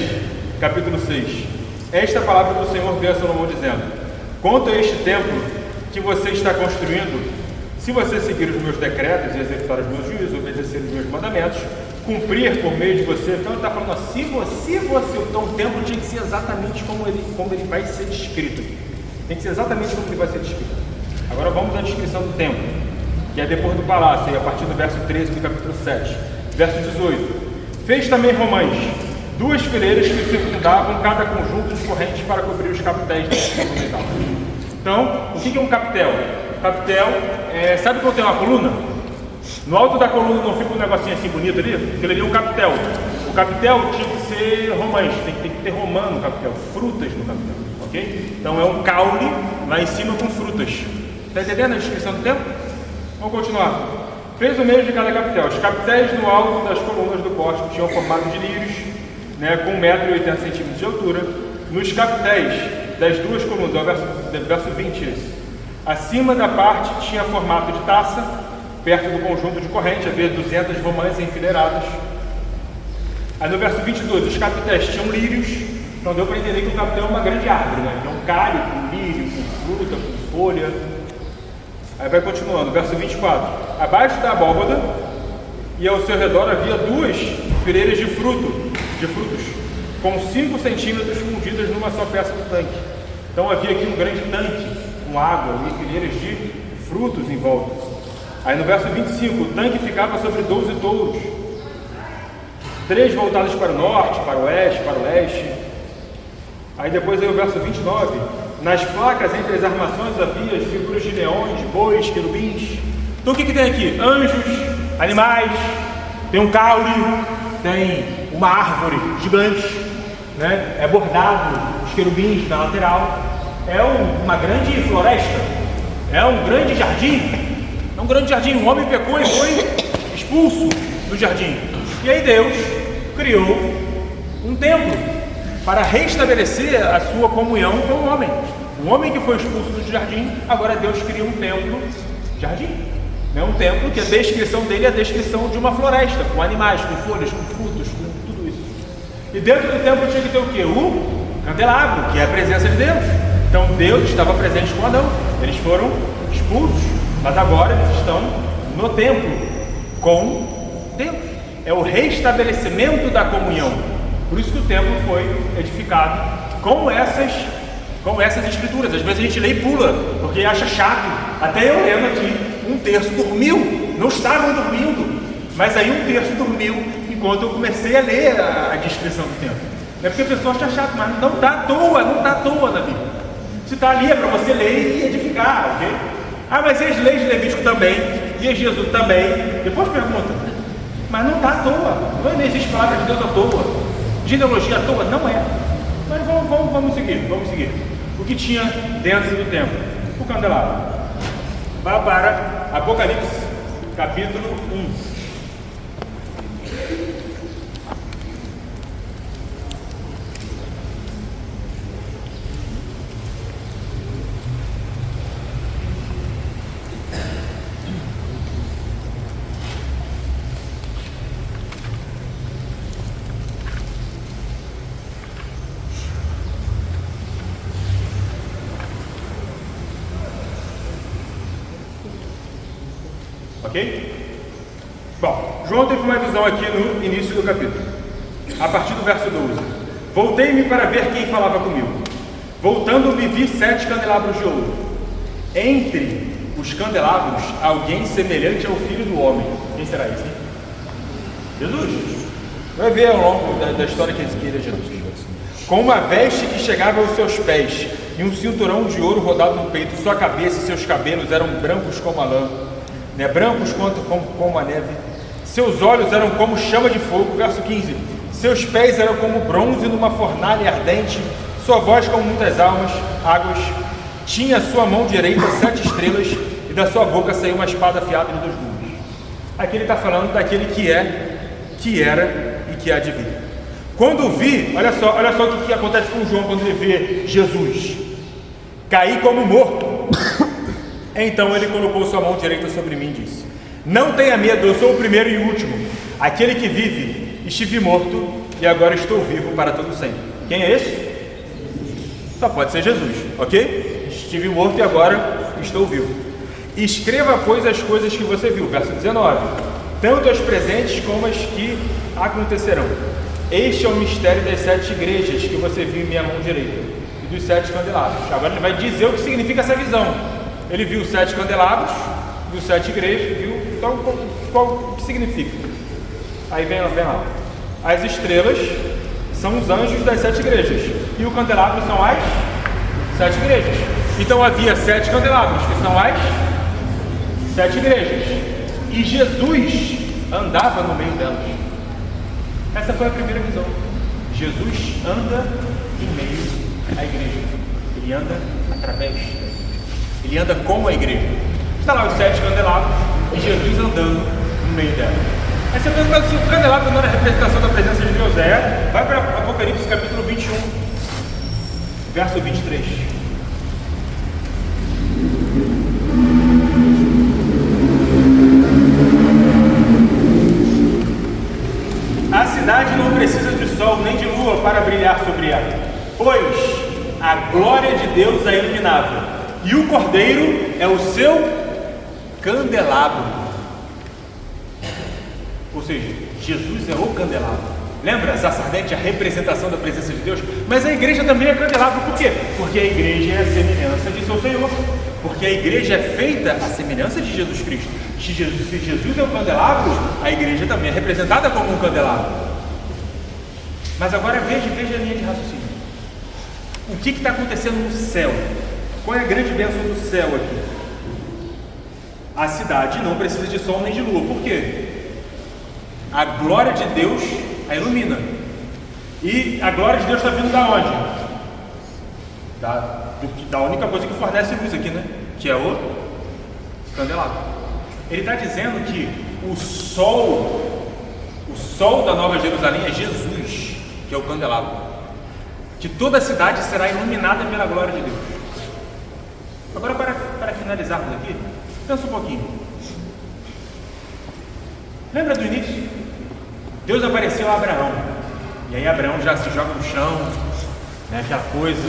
capítulo 6. Esta palavra do Senhor veio a Salomão dizendo: quanto a este templo que você está construindo, se você seguir os meus decretos e executar os meus juízos, obedecer os meus mandamentos, cumprir por meio de você. Então ele está falando assim, então o templo tinha que ser exatamente como ele vai ser descrito. Tem que ser exatamente como ele vai ser descrito. Agora vamos à descrição do templo, que é depois do palácio, a partir do verso 13 do capítulo 7. Verso 18. Fez também romãs, 2 fileiras que circundavam cada conjunto de correntes para cobrir os capitéis das colunas altas. Então, o que é um capitel? Capitel, sabe quando tem uma coluna? No alto da coluna não fica um negocinho assim bonito ali? Aquilo ali é um capitel. O capitel tinha que ser romãs, tem que ter romã no capitel, frutas no capitel, ok? Então é um caule lá em cima com frutas. Está entendendo a descrição do templo? Vamos continuar. Fez o meio de cada capitel. Os capitéis no alto das colunas do pórtico tinham formato de lírios, com 1,80 m de altura. Nos capitéis das 2 colunas, verso 20 esse. Acima da parte tinha formato de taça, perto do conjunto de corrente, havia 200 romãs enfileiradas. Aí no verso 22, os capitéis tinham lírios, então deu para entender que o capitel é uma grande árvore, Então um galho com lírio, com fruta, com folha. Aí vai continuando, verso 24. Abaixo da abóbada e ao seu redor havia 2 fileiras de frutos, com 5 centímetros fundidas numa só peça do tanque. Então havia aqui um grande tanque com água e fileiras de frutos em volta. Aí no verso 25, o tanque ficava sobre 12 touros, 3 voltados para o norte, para o oeste, para o leste. Aí depois aí o verso 29, nas placas entre as armações havia as figuras de leões, bois, querubins. Então o que tem aqui? Anjos, animais, tem um caule, tem uma árvore gigante, é bordado, os querubins na lateral. É uma grande floresta, é um grande jardim. É um grande jardim, um homem pecou e foi expulso do jardim. E aí Deus criou um templo para restabelecer a sua comunhão com o homem. O homem que foi expulso do jardim, agora Deus cria um templo, jardim. Um templo que a descrição dele é a descrição de uma floresta, com animais, com folhas, com frutos, com tudo isso. E dentro do templo tinha que ter o quê? O candelabro, que é a presença de Deus. Então Deus estava presente com Adão. Eles foram expulsos, mas agora eles estão no templo com Deus. É o restabelecimento da comunhão. Por isso que o templo foi edificado com essas escrituras. Às vezes a gente lê e pula, porque acha chato. Até eu lendo aqui, um terço dormiu, não estavam dormindo, mas aí um terço dormiu enquanto eu comecei a ler a descrição do templo. É porque a pessoa acha chato, mas não está à toa na Bíblia. Se está ali é para você ler e edificar, ok? Ah, mas e as leis de Levítico também, e as de Jesus também. Depois pergunta, mas não está à toa, não existe palavra de Deus à toa, genealogia à toa, não é. Mas vamos seguir. O que tinha dentro do templo? O candelabro. Vá para Apocalipse, capítulo 1. Ok? Bom, João teve uma visão aqui no início do capítulo, a partir do verso 12. Voltei-me para ver quem falava comigo. Voltando-me, vi 7 candelabros de ouro. Entre os candelabros, alguém semelhante ao Filho do Homem. Quem será esse? Jesus. Vai ver ao longo da história que ele é Jesus. Com uma veste que chegava aos seus pés e um cinturão de ouro rodado no peito. Sua cabeça e seus cabelos eram brancos como a lã, brancos como a neve. Seus olhos eram como chama de fogo. Verso 15. Seus pés eram como bronze numa fornalha ardente, sua voz como muitas águas. Tinha a sua mão direita 7 estrelas, e da sua boca saiu uma espada afiada de 2 gumes. Aqui ele está falando daquele que é, que era e que há de vir. Quando vi, olha só o que acontece com João quando ele vê Jesus. Caí como morto. Então ele colocou sua mão direita sobre mim e disse: não tenha medo, eu sou o primeiro e o último, aquele que vive. Estive morto e agora estou vivo para todo sempre. Quem é esse? Só pode ser Jesus, ok? Estive morto e agora estou vivo. Escreva, pois, as coisas que você viu, verso 19, tanto as presentes como as que acontecerão. Este é o mistério das 7 igrejas que você viu em minha mão direita e dos 7 candelabros. Agora ele vai dizer o que significa essa visão. Ele viu 7 candelabros, viu 7 igrejas, viu, então o que significa? Aí vem lá. As estrelas são os anjos das 7 igrejas e o candelabro são as 7 igrejas. Então havia 7 candelabros, que são as 7 igrejas, e Jesus andava no meio delas. Essa foi a primeira visão. Jesus anda em meio à igreja. Ele anda através da igreja. Ele anda com a igreja. Está lá os 7 candelabros e Jesus andando no meio dela. Aí você pergunta se o candelabro não era a representação da presença de Deus. Vai para Apocalipse capítulo 21, verso 23. A cidade não precisa de sol nem de lua para brilhar sobre ela, pois a glória de Deus a iluminava, e o Cordeiro é o seu candelabro. Ou seja, Jesus é o candelabro. Lembra? Sacerdente, a representação da presença de Deus. Mas a igreja também é candelabro. Por quê? Porque a igreja é a semelhança de seu Senhor. Porque a igreja é feita à semelhança de Jesus Cristo. Se Jesus é o candelabro, a igreja também é representada como um candelabro. Mas agora veja a linha de raciocínio. O que está acontecendo no céu? Qual é a grande bênção do céu aqui? A cidade não precisa de sol nem de lua. Por quê? A glória de Deus a ilumina. E a glória de Deus está vindo da onde? Da única coisa que fornece luz aqui, né? Que é o candelabro. Ele está dizendo que o sol da Nova Jerusalém é Jesus, que é o candelabro. Que toda a cidade será iluminada pela glória de Deus. Agora, para finalizarmos aqui, pensa um pouquinho. Lembra do início? Deus apareceu a Abraão. E aí Abraão já se joga no chão, né, aquela coisa.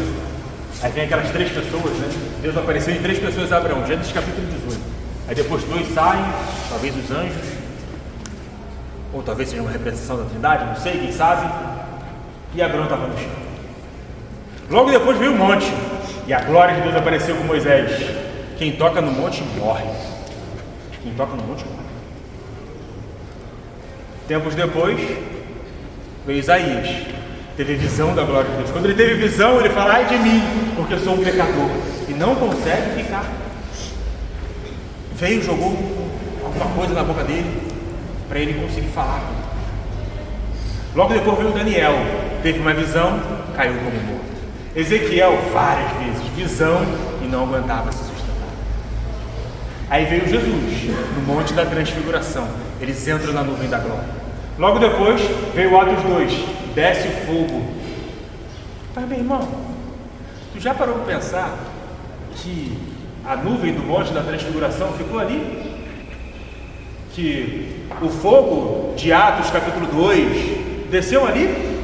Aí vem aquelas 3 pessoas, né? Deus apareceu em 3 pessoas a Abraão, Gênesis capítulo 18. Aí depois 2 saem, talvez os anjos, ou talvez seja uma representação da Trindade, não sei, quem sabe. E Abraão estava no chão. Logo depois veio o monte, e a glória de Deus apareceu com Moisés. Quem toca no monte morre. Quem toca no monte morre. Tempos depois, veio Isaías, teve visão da glória de Deus. Quando ele teve visão, ele fala: ai de mim, porque eu sou um pecador, e não consegue ficar. Veio, jogou alguma coisa na boca dele, para ele conseguir falar. Logo depois veio Daniel, teve uma visão, caiu como morto. Ezequiel, várias vezes, visão, e não aguentava se sustentar. Aí veio Jesus, no Monte da Transfiguração. Eles entram na nuvem da glória. Logo depois veio Atos 2, desce o fogo. Mas meu irmão, tu já parou para pensar que a nuvem do Monte da Transfiguração ficou ali? Que o fogo de Atos capítulo 2 desceu ali?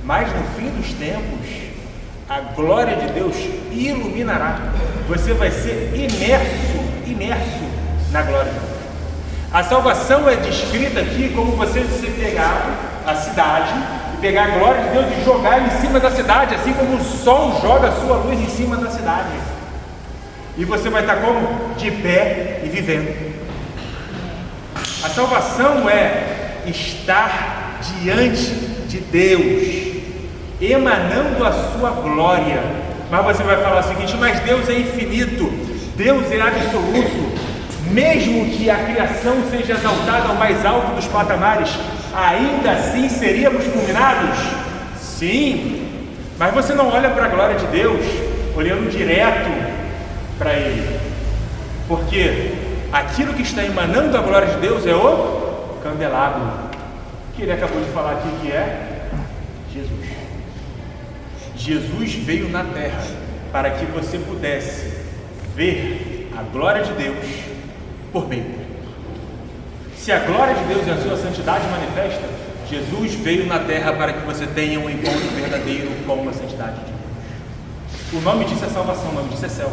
Mas no fim dos tempos, a glória de Deus iluminará. Você vai ser imerso na glória de Deus. A salvação é descrita aqui como você pegar a cidade e pegar a glória de Deus e jogar em cima da cidade, assim como o sol joga a sua luz em cima da cidade. E você vai estar como? De pé e vivendo. A salvação é estar diante de Deus, emanando a sua glória. Mas você vai falar o seguinte: mas Deus é infinito, Deus é absoluto. Mesmo que a criação seja exaltada ao mais alto dos patamares, ainda assim seríamos fulminados? Sim, mas você não olha para a glória de Deus olhando direto para Ele, porque aquilo que está emanando a glória de Deus é o candelabro, que ele acabou de falar aqui, que é Jesus. Jesus veio na terra para que você pudesse ver a glória de Deus por meio dele. Se a glória de Deus e a sua santidade manifesta, Jesus veio na terra para que você tenha um encontro verdadeiro com a santidade de Deus. O nome disso é salvação, o nome disso é céu.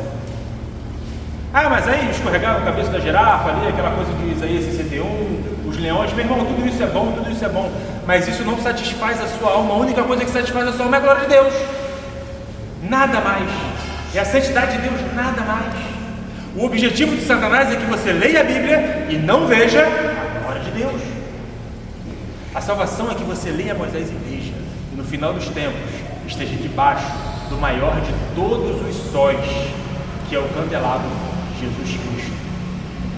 Ah, mas aí escorregaram a cabeça da girafa ali, aquela coisa de Isaías 61, os leões. Meu irmão, tudo isso é bom, tudo isso é bom, mas isso não satisfaz a sua alma. A única coisa que satisfaz a sua alma é a glória de Deus, nada mais. E a santidade de Deus, nada mais. O objetivo de Satanás é que você leia a Bíblia e não veja a glória de Deus. A salvação é que você leia Moisés e veja, e no final dos tempos esteja debaixo do maior de todos os sóis, que é o candelabro Jesus Cristo,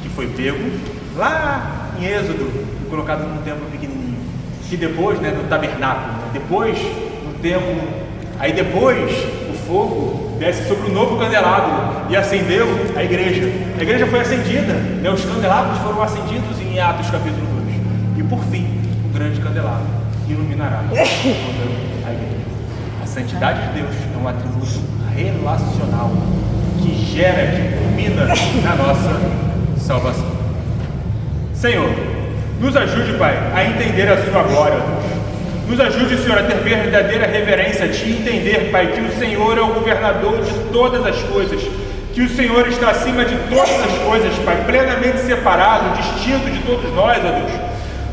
que foi pego lá em Êxodo e colocado num templo pequenininho, que depois, no tabernáculo, depois no templo, aí depois o fogo desce sobre o novo candelabro e acendeu a igreja. A igreja foi acendida, os candelabros foram acendidos em Atos capítulo 2, e por fim o grande candelabro iluminará toda a igreja. A santidade de Deus é um atributo relacional que gera, que culmina na nossa salvação. Senhor, nos ajude, Pai, a entender a sua glória. Nos ajude, Senhor, a ter verdadeira reverência, de entender, Pai, que o Senhor é o governador de todas as coisas, que o Senhor está acima de todas as coisas, Pai, plenamente separado, distinto de todos nós, ó Deus.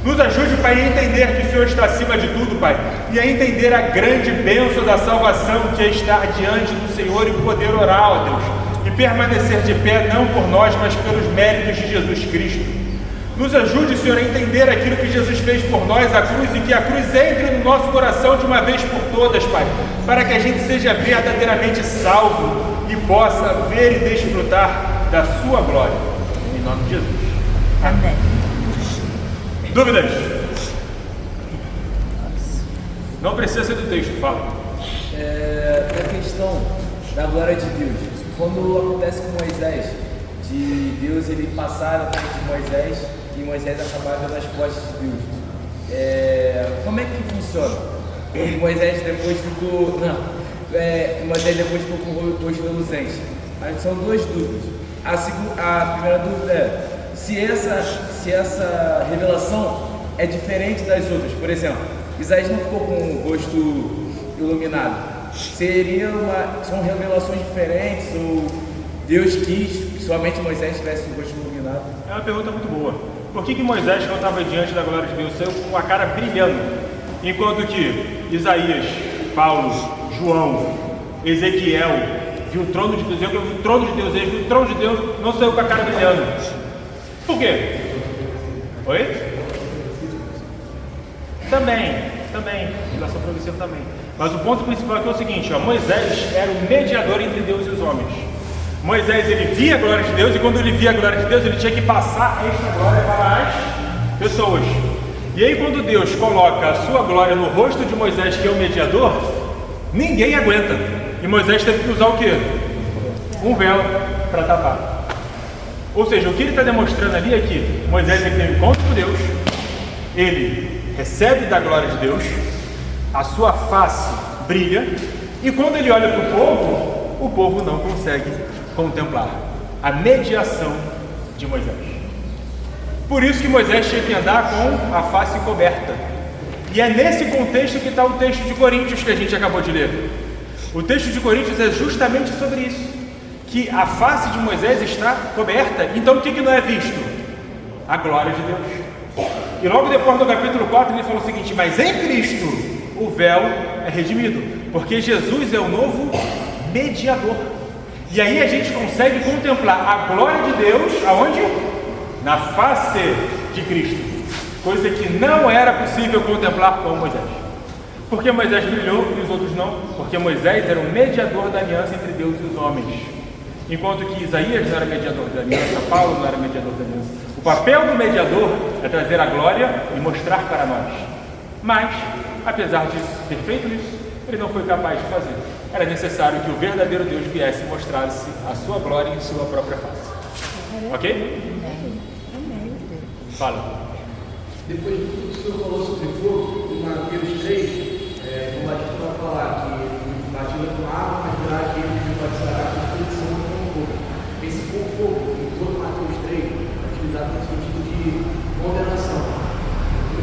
Nos ajude, Pai, a entender que o Senhor está acima de tudo, Pai, e a entender a grande bênção da salvação que é estar diante do Senhor e poder orar, ó Deus, e permanecer de pé, não por nós, mas pelos méritos de Jesus Cristo. Nos ajude, Senhor, a entender aquilo que Jesus fez por nós, a cruz, e que a cruz entre no nosso coração de uma vez por todas, Pai, para que a gente seja verdadeiramente salvo e possa ver e desfrutar da sua glória. Em nome de Jesus. Amém. Dúvidas? Não precisa ser do texto, fala. A questão da glória de Deus, quando acontece com Moisés, de Deus ele passar na frente de Moisés e Moisés acabar vendo as costas de Deus, como é que funciona? E Moisés depois ficou com o rosto reluzente. São duas dúvidas. A primeira dúvida é se essa revelação é diferente das outras. Por exemplo, Isaías não ficou com o rosto iluminado. São revelações diferentes, ou Deus quis que somente Moisés tivesse o rosto iluminado? É uma pergunta muito boa. Por que Moisés, quando estava diante da glória de Deus, saiu com a cara brilhando, enquanto que Isaías, Paulo, João, Ezequiel viu o trono de Deus, eu vi o trono de Deus, ele viu o trono de Deus, não saiu com a cara brilhando? Por quê? Oi? Também, relação progressiva também. Mas o ponto principal aqui é o seguinte, Moisés era o mediador entre Deus e os homens. Moisés, ele via a glória de Deus, e quando ele via a glória de Deus, ele tinha que passar esta glória para as pessoas. E aí, quando Deus coloca a sua glória no rosto de Moisés, que é o mediador, ninguém aguenta. E Moisés teve que usar o quê? Um véu para tapar. Ou seja, o que ele está demonstrando ali é que Moisés ele tem um encontro com Deus, ele recebe da glória de Deus, a sua face brilha, e quando ele olha para o povo não consegue contemplar a mediação de Moisés. Por isso que Moisés tinha que andar com a face coberta. E é nesse contexto que está o texto de Coríntios que a gente acabou de ler. O texto de Coríntios é justamente sobre isso, que a face de Moisés está coberta. Então o que não é visto? A glória de Deus. E logo depois do capítulo 4 ele falou o seguinte: mas em Cristo o véu é redimido, porque Jesus é o novo mediador. E aí a gente consegue contemplar a glória de Deus, aonde? Na face de Cristo, coisa que não era possível contemplar com Moisés. Por que Moisés brilhou e os outros não? Porque Moisés era o mediador da aliança entre Deus e os homens. Enquanto que Isaías não era mediador da aliança, Paulo não era mediador da aliança, O papel do mediador é trazer a glória e mostrar para nós. Mas, apesar de ter feito isso, ele não foi capaz de fazer. Era necessário que o verdadeiro Deus viesse e mostrasse a sua glória em sua própria face. Ok? Fala. Depois de tudo que o senhor falou sobre fogo, em Mateus 3, o Batista vai falar que batiza com água, mas virá aquele que batizará com Espírito Santo com fogo. Esse com fogo, em todo Mateus 3, é utilizado no sentido de condenação.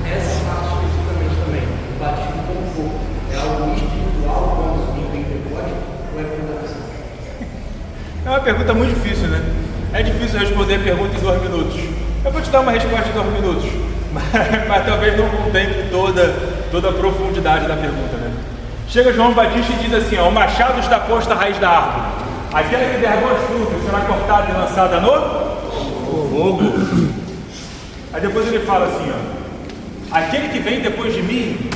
Essa parte especificamente também, o batismo com fogo, é algo espiritual, como em Pentecostes, ou é condenação? É uma pergunta muito difícil, né? É difícil responder a pergunta em 2 minutos. Eu vou te dar uma resposta em 2 minutos, mas talvez não contemple toda a profundidade da pergunta, né? Chega João Batista e diz assim, ó, o machado está posto à raiz da árvore. Aquela que derramou as frutas será cortada e lançada no fogo. Aí depois ele fala assim, ó, aquele que vem depois de mim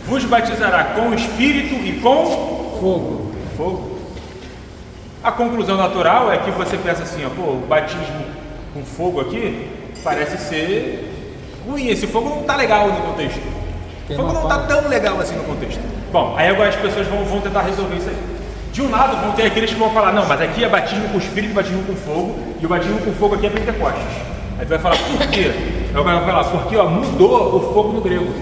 vos batizará com o Espírito e com fogo. A conclusão natural é que você pensa assim, ó, pô, o batismo com fogo aqui parece ser ruim, esse fogo não está legal no contexto. O fogo não está tão legal assim no contexto. Bom, aí agora as pessoas vão tentar resolver isso aí. De um lado vão ter aqueles que vão falar, não, mas aqui é batismo com Espírito e batismo com fogo, e o batismo com fogo aqui é Pentecostes. Aí tu vai falar, por quê? Aí o cara vai falar, porque ó, mudou o fogo no grego.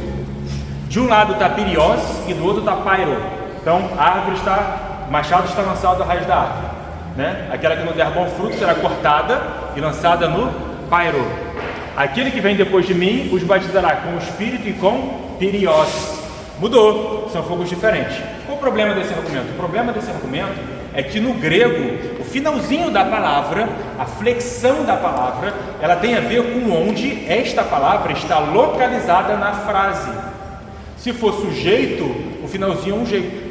De um lado está pirios e do outro está pairo. Então a árvore o machado está lançado à raiz da árvore, né? Aquela que não der bom fruto será cortada e lançada no pairo. Aquele que vem depois de mim os batizará com o Espírito e com pirios. Mudou, são fogos diferentes. Qual o problema desse argumento? O problema desse argumento é que no grego, o finalzinho da palavra, a flexão da palavra, ela tem a ver com onde esta palavra está localizada na frase. Se for sujeito, o finalzinho é um jeito.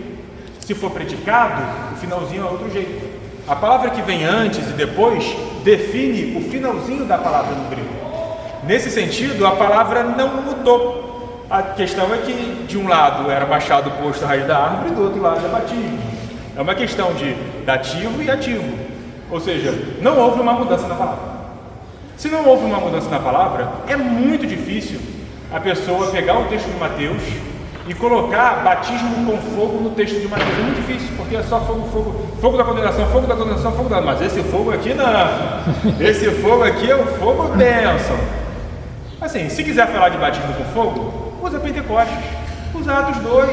Se for predicado, o finalzinho é outro jeito. A palavra que vem antes e depois define o finalzinho da palavra no grego. Nesse sentido, a palavra não mudou. A questão é que de um lado era machado posto à raiz da árvore e do outro lado é batismo. É uma questão de dativo e ativo. Ou seja, não houve uma mudança na palavra. Se não houve uma mudança na palavra, é muito difícil a pessoa pegar o texto de Mateus e colocar batismo com fogo no texto de Mateus. É muito difícil, porque é só fogo da condenação, fogo da condenação, fogo da... Mas esse fogo aqui não. Esse fogo aqui é o fogo bênção. Assim, se quiser falar de batismo com fogo, usa Pentecostes, usa Atos 2.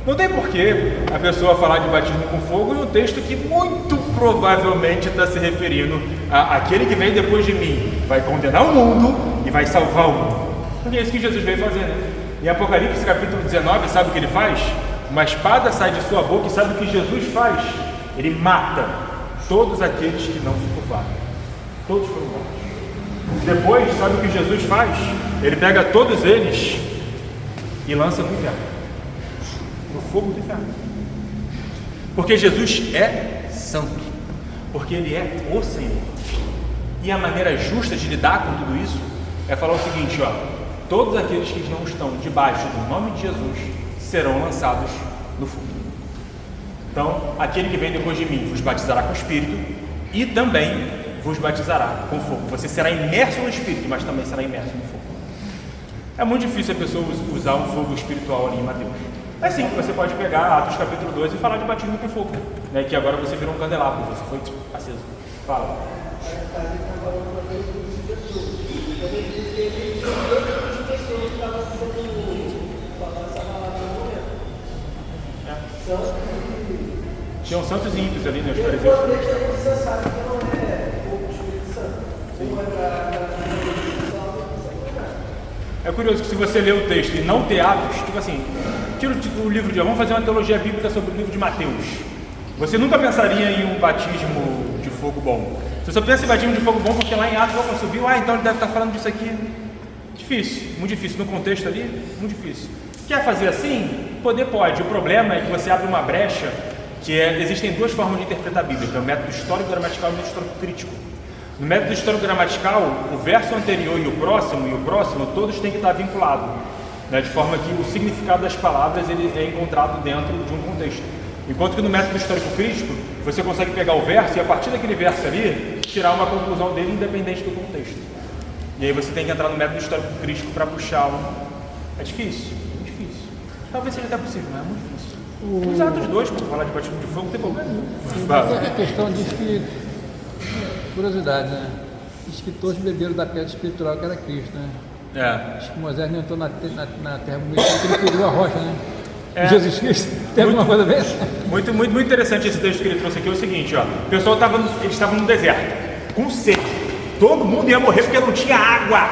Não tem porquê a pessoa falar de batismo com fogo em um texto que muito provavelmente está se referindo àquele que vem depois de mim, vai condenar o mundo e vai salvar o mundo. Porque é isso que Jesus veio fazer, né? Em Apocalipse capítulo 19, sabe o que ele faz? Uma espada sai de sua boca e sabe o que Jesus faz? Ele mata todos aqueles que não se curvaram. Todos foram mortos. Depois, sabe o que Jesus faz? Ele pega todos eles e lança no inferno, no fogo do inferno. Porque Jesus é santo, porque Ele é o Senhor. E a maneira justa de lidar com tudo isso é falar o seguinte, ó, todos aqueles que não estão debaixo do nome de Jesus serão lançados no fogo. Então, aquele que vem depois de mim vos batizará com o Espírito e também vos batizará com fogo. Você será imerso no Espírito, mas também será imerso no fogo. É muito difícil a pessoa usar um fogo espiritual ali em Mateus. É sim, você pode pegar Atos capítulo 2 e falar de batismo com fogo, né? Que agora você virou um candelabro, você foi aceso. Fala. Tinham santos e ímpios ali, né? Os fariseus. É curioso que se você ler o texto e não ter Atos, tipo assim, tira o livro de... Vamos fazer uma teologia bíblica sobre o livro de Mateus. Você nunca pensaria em um batismo de fogo bom. Você só pensa em batismo de fogo bom porque lá em Atos opa, subiu, então ele deve estar falando disso aqui. Difícil, muito difícil. No contexto ali, muito difícil. Quer fazer assim? Poder pode. O problema é que você abre uma brecha existem duas formas de interpretar a Bíblia, que é o método histórico-gramatical e o método histórico-crítico. No método histórico-gramatical, o verso anterior e o próximo, todos têm que estar vinculados, né, de forma que o significado das palavras ele é encontrado dentro de um contexto. Enquanto que no método histórico-crítico, você consegue pegar o verso e a partir daquele verso ali, tirar uma conclusão dele independente do contexto. E aí você tem que entrar no método histórico crítico para puxá-lo. É difícil, é difícil. Talvez seja até possível, mas é muito difícil. Os Atos 2, para falar de batismo de fogo, não tem problema nenhum. Mas a questão diz que, curiosidade, né? Diz que todos beberam da pedra espiritual que era Cristo, né? Acho que Moisés não entrou na terra prometida, porque ele feriu a rocha, né? Jesus Cristo, tem alguma coisa a ver? Muito interessante esse texto que ele trouxe aqui, é o seguinte, ó. O pessoal eles estavam no deserto, com sede. Todo mundo ia morrer porque não tinha água,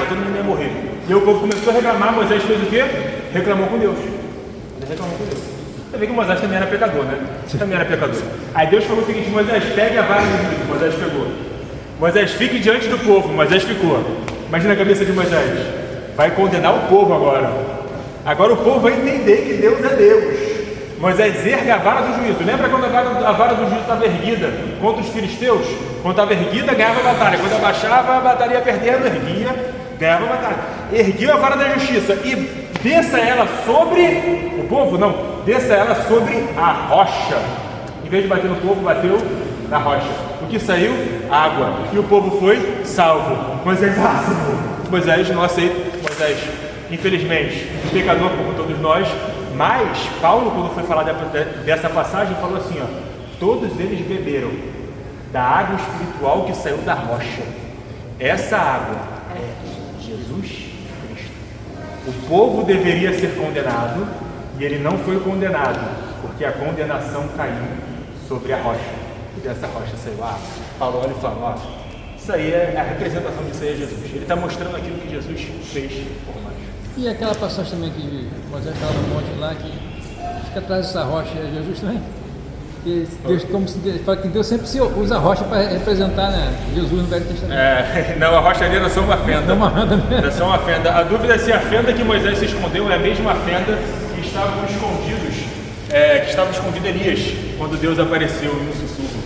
todo mundo ia morrer. E aí o povo começou a reclamar, Moisés fez o quê? Reclamou com Deus. Ele reclamou com Deus. Você vê que Moisés também era pecador, né? Também era pecador. Aí Deus falou o seguinte: Moisés, pegue a vara do juízo. Moisés pegou. Moisés, fique diante do povo. Moisés ficou. Imagina a cabeça de Moisés. Vai condenar o povo agora. Agora o povo vai entender que Deus é Deus. Moisés erga a vara do juízo. Lembra quando a vara do juízo estava erguida contra os filisteus? Quando estava erguida, ganhava a batalha. Quando abaixava, a batalha ia perdendo. Erguia, ganhava a batalha. Ergueu a vara da justiça e desça ela sobre o povo? Não, desça ela sobre a rocha. Em vez de bater no povo, bateu na rocha. O que saiu? Água. E o povo foi salvo. Moisés, Moisés não aceita. Moisés, infelizmente, pecador como todos nós. Mas Paulo, quando foi falar dessa passagem, falou assim, ó: todos eles beberam da água espiritual que saiu da rocha. Essa água é Jesus Cristo. O povo deveria ser condenado e ele não foi condenado, porque a condenação caiu sobre a rocha. E dessa rocha saiu a água. Paulo olha e fala: ó, isso aí é a representação disso aí é Jesus. Ele está mostrando aquilo que Jesus fez por nós. E aquela passagem também que Moisés estava no monte lá, que fica atrás dessa rocha, é Jesus também? E Deus, como se fala que Deus sempre usa a rocha para representar, né, Jesus no Velho Testamento. Não, a rocha ali era só uma fenda. Não, uma fenda mesmo. Era só uma fenda. A dúvida é se a fenda que Moisés se escondeu é a mesma fenda que estavam escondido Elias, quando Deus apareceu no sussurro.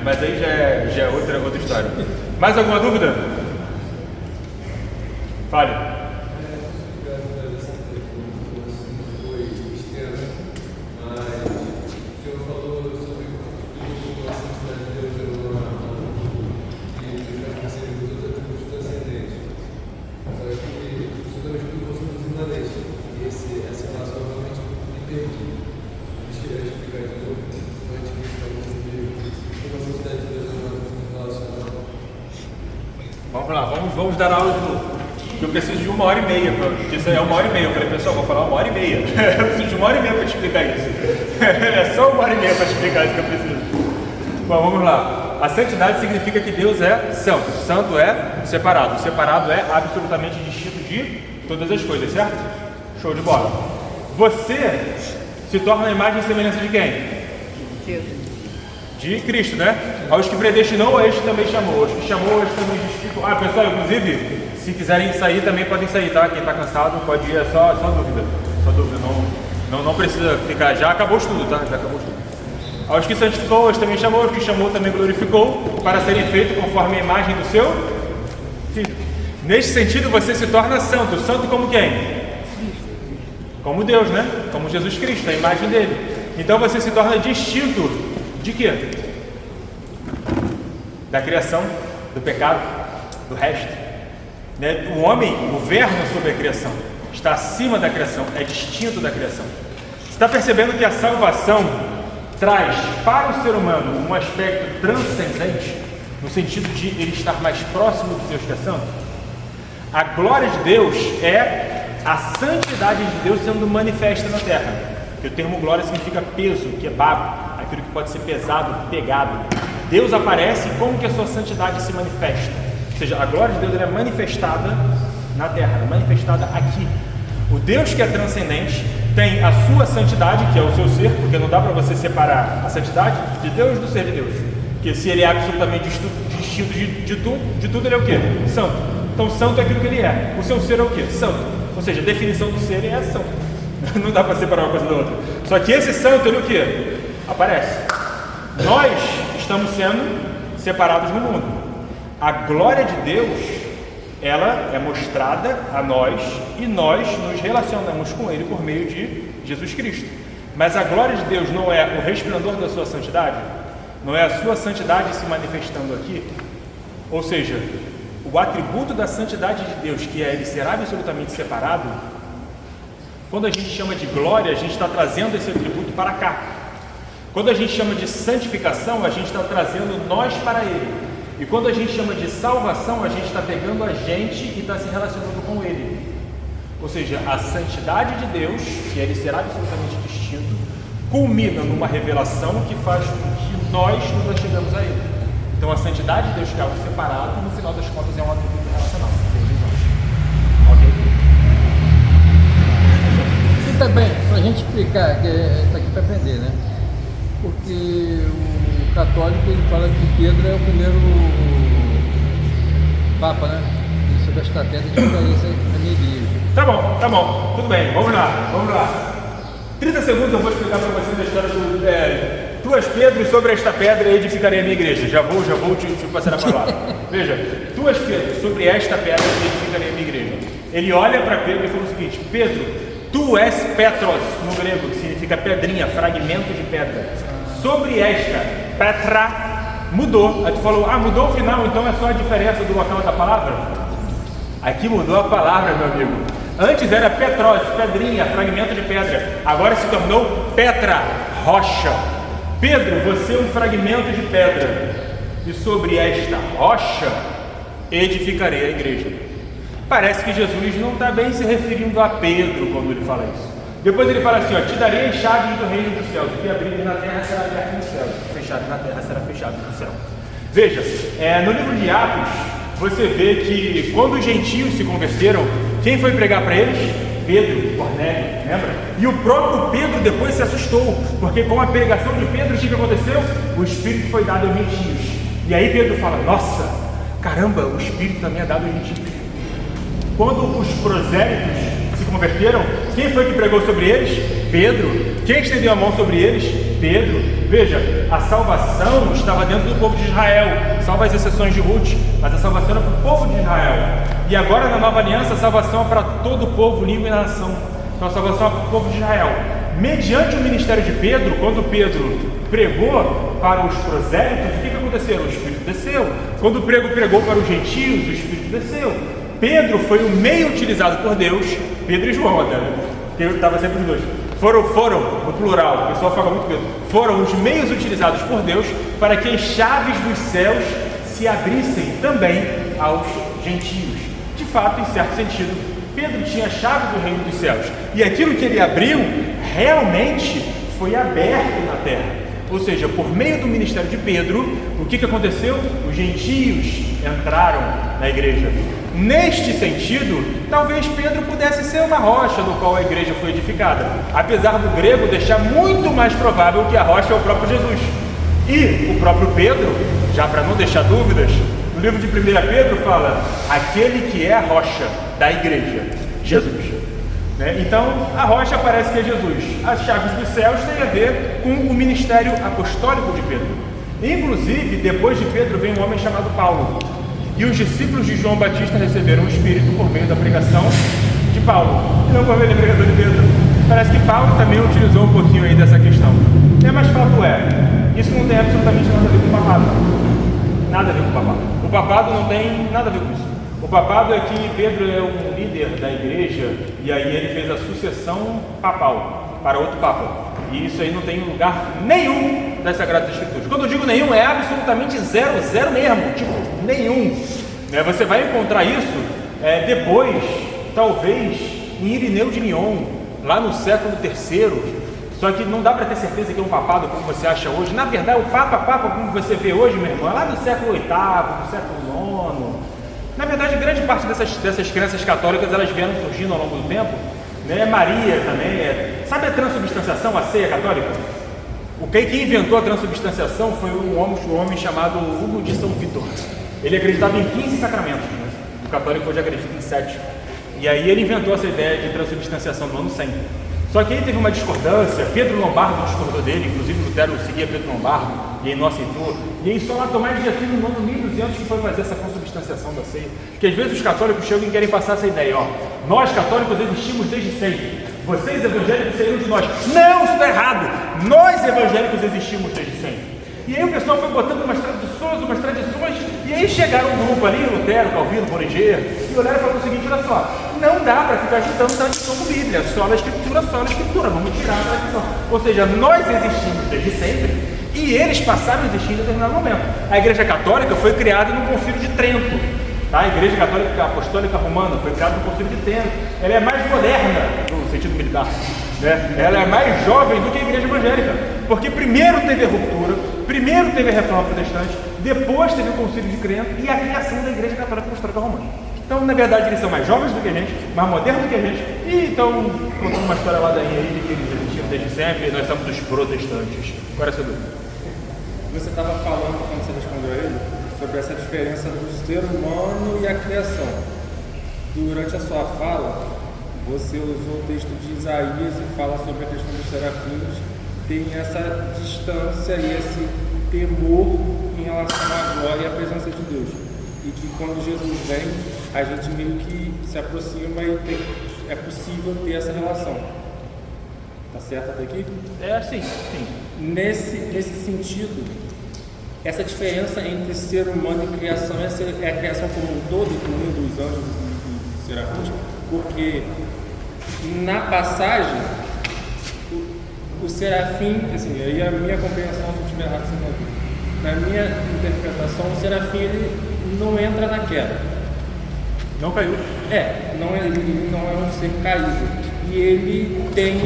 Mas aí já é outra história. Mais alguma dúvida? Fale. Vamos dar aula de novo. Eu preciso de 1h30, porque isso aí é 1h30. Eu falei, pessoal, vou falar 1h30. Eu preciso de 1h30 para te explicar isso. É só 1h30 para te explicar isso que eu preciso. Bom, vamos lá. A santidade significa que Deus é santo. Santo é separado. Separado é absolutamente distinto de todas as coisas, certo? Show de bola. Você se torna a imagem e semelhança de quem? Deus. De Cristo, né? Aos que predestinou, a este também chamou. Aos que chamou, a este também justificou. Pessoal, inclusive, se quiserem sair, também podem sair, tá? Quem está cansado pode ir, é só dúvida. Só dúvida, não precisa ficar. Já acabou o estudo, tá? Já acabou o estudo. Aos que santificou, a este também chamou. Aos que chamou, também glorificou, para serem feitos conforme a imagem do seu Filho. Neste sentido, você se torna santo. Santo como quem? Como Deus, né? Como Jesus Cristo, a imagem dele. Então você se torna distinto de quê? Da criação, do pecado, do resto. O homem governa sobre a criação, está acima da criação, é distinto da criação. Você está percebendo que a salvação traz para o ser humano um aspecto transcendente, no sentido de ele estar mais próximo de Deus que é santo? A glória de Deus é a santidade de Deus sendo manifesta na terra. Porque o termo glória significa peso, que é bago, aquilo que pode ser pesado, pegado. Deus aparece e como que a sua santidade se manifesta? Ou seja, a glória de Deus é manifestada na terra, é manifestada aqui. O Deus que é transcendente tem a sua santidade, que é o seu ser, porque não dá para você separar a santidade de Deus do ser de Deus. Porque se ele é absolutamente distinto de tudo, ele é o quê? Santo. Então santo é aquilo que ele é. O seu ser é o quê? Santo. Ou seja, a definição do ser é santo. Não dá para separar uma coisa da outra. Só que esse santo, ele o quê? Aparece. Nós estamos sendo separados no mundo. A glória de Deus, ela é mostrada a nós e nós nos relacionamos com Ele por meio de Jesus Cristo. Mas a glória de Deus não é o resplendor da sua santidade? Não é a sua santidade se manifestando aqui? Ou seja, o o atributo da santidade de Deus, que é ele ser absolutamente separado, quando a gente chama de glória, a gente está trazendo esse atributo para cá. Quando a gente chama de santificação, a gente está trazendo nós para ele. E quando a gente chama de salvação, a gente está pegando a gente e está se relacionando com ele. Ou seja, a santidade de Deus, que ele será absolutamente distinto, culmina numa revelação que faz com que nós nos achegamos a ele. Então a santidade de Deus, que é algo separado, no final das contas é um atributo relacional. Ok? E também, para a gente explicar, que está aqui para aprender, né? Porque o católico ele fala que Pedro é o primeiro Papa, né? E sobre esta pedra de referência na minha igreja. Tá bom, tudo bem, vamos lá. 30 segundos eu vou explicar para vocês a história do Tu és Pedro e sobre esta pedra edificarei a minha igreja. Já vou te passar a palavra. Veja, tu és Pedro, sobre esta pedra edificarei a minha igreja. Ele olha para Pedro e fala o seguinte: Pedro, tu és Petros, no grego, que significa pedrinha, fragmento de pedra. Sobre esta, Petra, mudou. Aí tu falou, mudou o final, então é só a diferença do local da palavra? Aqui mudou a palavra, meu amigo. Antes era Petros, pedrinha, fragmento de pedra. Agora se tornou Petra, rocha. Pedro, você é um fragmento de pedra. E sobre esta rocha edificarei a igreja. Parece que Jesus não está bem se referindo a Pedro quando ele fala isso. Depois ele fala assim, te darei as chaves do reino dos céus. O que abrir na terra será aberto no céu. O que fechado na terra será fechado no céu. Veja, no livro de Atos, você vê que quando os gentios se converteram, quem foi pregar para eles? Pedro, Cornélio, lembra? E o próprio Pedro depois se assustou, porque com a pregação de Pedro, o que aconteceu? O Espírito foi dado aos gentios. E aí Pedro fala, nossa, caramba, o Espírito também é dado aos gentios. Quando os prosélitos se converteram, quem foi que pregou sobre eles? Pedro. Quem estendeu a mão sobre eles? Pedro. Veja, a salvação estava dentro do povo de Israel, salvo as exceções de Ruth, mas a salvação era para o povo de Israel. E agora na nova aliança a salvação é para todo o povo, língua e nação. Então a salvação é para o povo de Israel. Mediante o ministério de Pedro, quando Pedro pregou para os prosélitos, o que aconteceu? O Espírito desceu. Quando Pedro pregou para os gentios, o Espírito desceu. Pedro foi o meio utilizado por Deus, Pedro e João, porque estava sempre os dois. Foram, no plural, o pessoal fala muito Pedro, foram os meios utilizados por Deus para que as chaves dos céus se abrissem também aos gentios. De fato, em certo sentido, Pedro tinha a chave do reino dos céus, e aquilo que ele abriu realmente foi aberto na terra. Ou seja, por meio do ministério de Pedro, o que aconteceu? Os gentios entraram na igreja. Neste sentido, talvez Pedro pudesse ser uma rocha no qual a igreja foi edificada, apesar do grego deixar muito mais provável que a rocha é o próprio Jesus. E o próprio Pedro, já para não deixar dúvidas, no livro de 1 Pedro fala, aquele que é a rocha da igreja, Jesus. Então, a rocha parece que é Jesus. As chaves dos céus têm a ver com o ministério apostólico de Pedro. Inclusive, depois de Pedro vem um homem chamado Paulo. E os discípulos de João Batista receberam o Espírito por meio da pregação de Paulo, e não por meio da pregação de Pedro. Parece que Paulo também utilizou um pouquinho aí dessa questão. Mas fato é, isso não tem absolutamente nada a ver com o papado. Nada a ver com o papado. O papado não tem nada a ver com isso. O papado é que Pedro é um líder da igreja e aí ele fez a sucessão papal para outro papa. E isso aí não tem lugar nenhum das Sagradas Escrituras. Quando eu digo nenhum, é absolutamente zero, zero mesmo, tipo, nenhum. Você vai encontrar isso depois, talvez, em Irineu de Lyon, lá no século III. Só que não dá para ter certeza que é um papado como você acha hoje. Na verdade, o papa como você vê hoje, meu irmão, é lá do século VIII, do século IX. Na verdade, grande parte dessas crenças católicas, elas vieram surgindo ao longo do tempo. Maria também, sabe a transubstanciação, a ceia católica? Quem inventou a transubstanciação foi um homem chamado Hugo de São Vitor. Ele acreditava em 15 sacramentos, o católico hoje acredita em 7. E aí ele inventou essa ideia de transubstanciação no ano 100. Só que aí teve uma discordância, Pedro Lombardo discordou dele, inclusive Lutero seguia Pedro Lombardo, e aí não aceitou. E aí só lá Tomás de Aquino no ano 1200 que foi fazer essa consubstanciação da ceia. Porque às vezes os católicos chegam e querem passar essa ideia, nós católicos existimos desde sempre, vocês evangélicos seriam de nós. Não, isso está errado, nós evangélicos existimos desde sempre. E aí o pessoal foi botando umas tradições, e aí E chegaram um grupo ali, Lutero, Calvino, Borringer, e olharam e falaram o seguinte: olha só, não dá para ficar agitando tradição com Bíblia, só na escritura, vamos tirar a tradição. Ou seja, nós existimos desde sempre e eles passaram a existir em determinado momento. A Igreja Católica foi criada no Concílio de Trento. Tá? A Igreja Católica Apostólica Romana foi criada no Concílio de Trento. Ela é mais moderna, no sentido militar, né? Ela é mais jovem do que a Igreja Evangélica, porque primeiro teve a ruptura, primeiro teve a Reforma Protestante, depois teve o Concílio de Trento e a criação da Igreja Católica Apostólica Romana. Então, na verdade, eles são mais jovens do que a gente, mais modernos do que a gente, e então contando uma história ladainha aí de que eles existiam desde sempre e nós somos os protestantes. Qual é a sua dúvida? Você estava falando, quando você respondeu a ele, sobre essa diferença do ser humano e a criação. Durante a sua fala, você usou o texto de Isaías e fala sobre a questão dos serafins, tem essa distância e esse temor em relação à glória e à presença de Deus. E que quando Jesus vem, a gente meio que se aproxima e é possível ter essa relação. Tá certo até aqui? É assim, sim. Nesse sentido, essa diferença entre ser humano e criação é a criação como um todo, incluindo os anjos e serafins, porque na passagem, o serafim, assim, aí a minha compreensão, se eu estiver errado, você pode ver. Na minha interpretação, o serafim ele não entra na queda. Não caiu. Ele não é um ser caído. E ele tem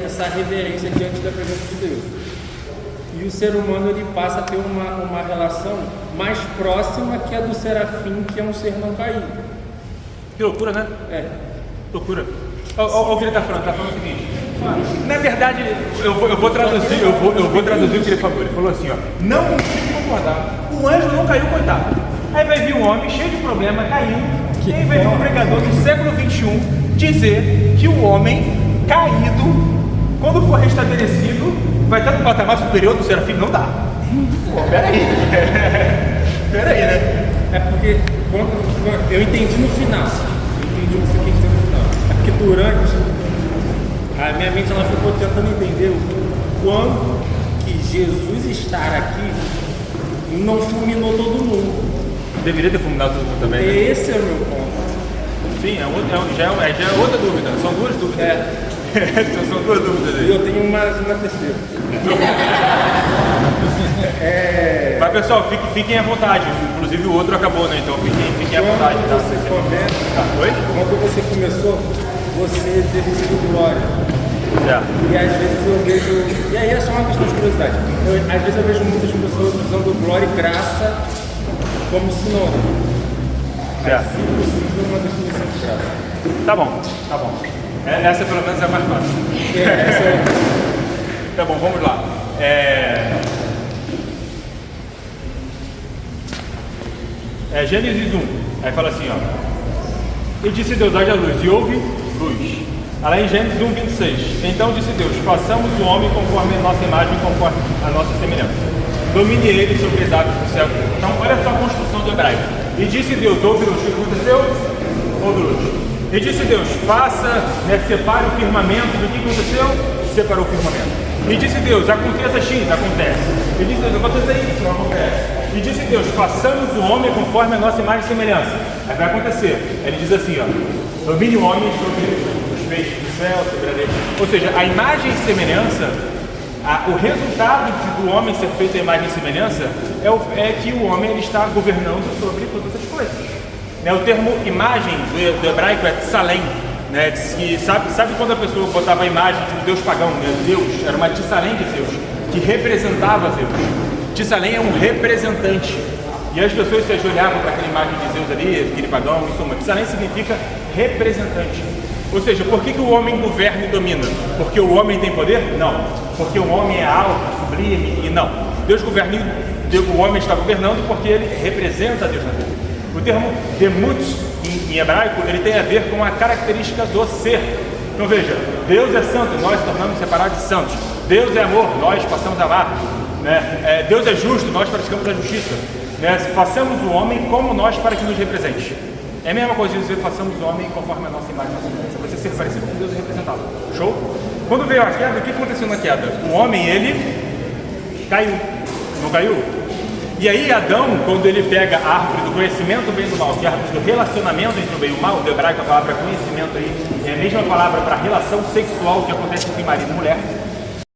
essa reverência diante da presença de Deus. E o ser humano ele passa a ter uma relação mais próxima que a do serafim, que é um ser não caído. Que loucura, né? É. Loucura. Olha o que ele está falando o seguinte. Na verdade, eu vou traduzir o que ele falou. Ele falou assim, ó, não consigo concordar. O anjo não caiu, coitado. Aí vai vir um homem cheio de problema, caindo, e aí vai vir um pregador do século XXI dizer que o homem caído, quando for restabelecido, vai estar no patamar superior do serafim. Não dá. Pô, peraí. Peraí, né? É porque eu entendi no final. Eu entendi o que você quis dizer no final. É porque durante a minha mente ela ficou tentando entender o quando que Jesus estar aqui não fulminou todo mundo. Deveria ter fulminado todo mundo também. Né? Esse é o meu ponto. Sim, já é outra dúvida. São duas dúvidas. São duas dúvidas aí. E eu tenho uma terceira. Mas pessoal, fiquem à vontade. Inclusive o outro acabou, né? Então fiquem à vontade. Tá? Quando você começou, você definiu glória. E às vezes eu vejo. E aí é só uma questão de curiosidade. Às vezes eu vejo muitas pessoas usando glória e graça como sinônimo. Mas, se possível, uma definição de graça. Tá bom. Essa pelo menos é mais fácil. Tá bom, vamos lá. Gênesis 1. Aí fala assim, ó. E disse Deus, haja luz, e houve luz. Lá em Gênesis 1, 26. Então disse Deus, façamos o homem conforme a nossa imagem, conforme a nossa semelhança. Domine ele sobre as aves do céu. Então, olha só a construção do hebraico. E disse Deus, houve luz. O que aconteceu? Houve luz. E disse Deus, separe o firmamento. Do que aconteceu? Separou o firmamento. E disse Deus, aconteça X, acontece. E disse Deus, aconteça Y, acontece. E disse Deus, façamos o homem conforme a nossa imagem e semelhança. Aí vai acontecer. Ele diz assim, ó, domine o homem sobre os peixes do céu, sobre a areia. Ou seja, a imagem e semelhança, o resultado do homem ser feito a imagem e semelhança é que o homem ele está governando sobre todas as coisas. O termo imagem do hebraico é tsalem, né? Que sabe quando a pessoa botava a imagem de um deus pagão, né? Deus, era uma tsalem de Zeus, que representava Zeus. Tsalem é um representante. E as pessoas se ajoelhavam para aquela imagem de Zeus ali, aquele pagão, em suma. Tsalem significa representante. Ou seja, por que o homem governa e domina? Porque o homem tem poder? Não. Porque o homem é alto, sublime e não. Deus governa e o homem está governando porque ele representa Deus na terra. O termo demut, em hebraico, ele tem a ver com a característica do ser. Então veja, Deus é santo, nós tornamos separados de santos. Deus é amor, nós passamos a amar. Né? Deus é justo, nós praticamos a justiça. Né? Façamos o homem como nós para que nos represente. É a mesma coisa de dizer, façamos o homem conforme a nossa imagem e nossa semelhança. Você ser parecido com Deus é representado. Show? Quando veio a queda, o que aconteceu na queda? O homem, ele caiu. Não caiu? E aí Adão, quando ele pega a árvore do conhecimento do bem e do mal, que é a árvore do relacionamento entre o bem e o mal, do hebraico a palavra conhecimento aí é a mesma palavra para relação sexual que acontece entre marido e mulher.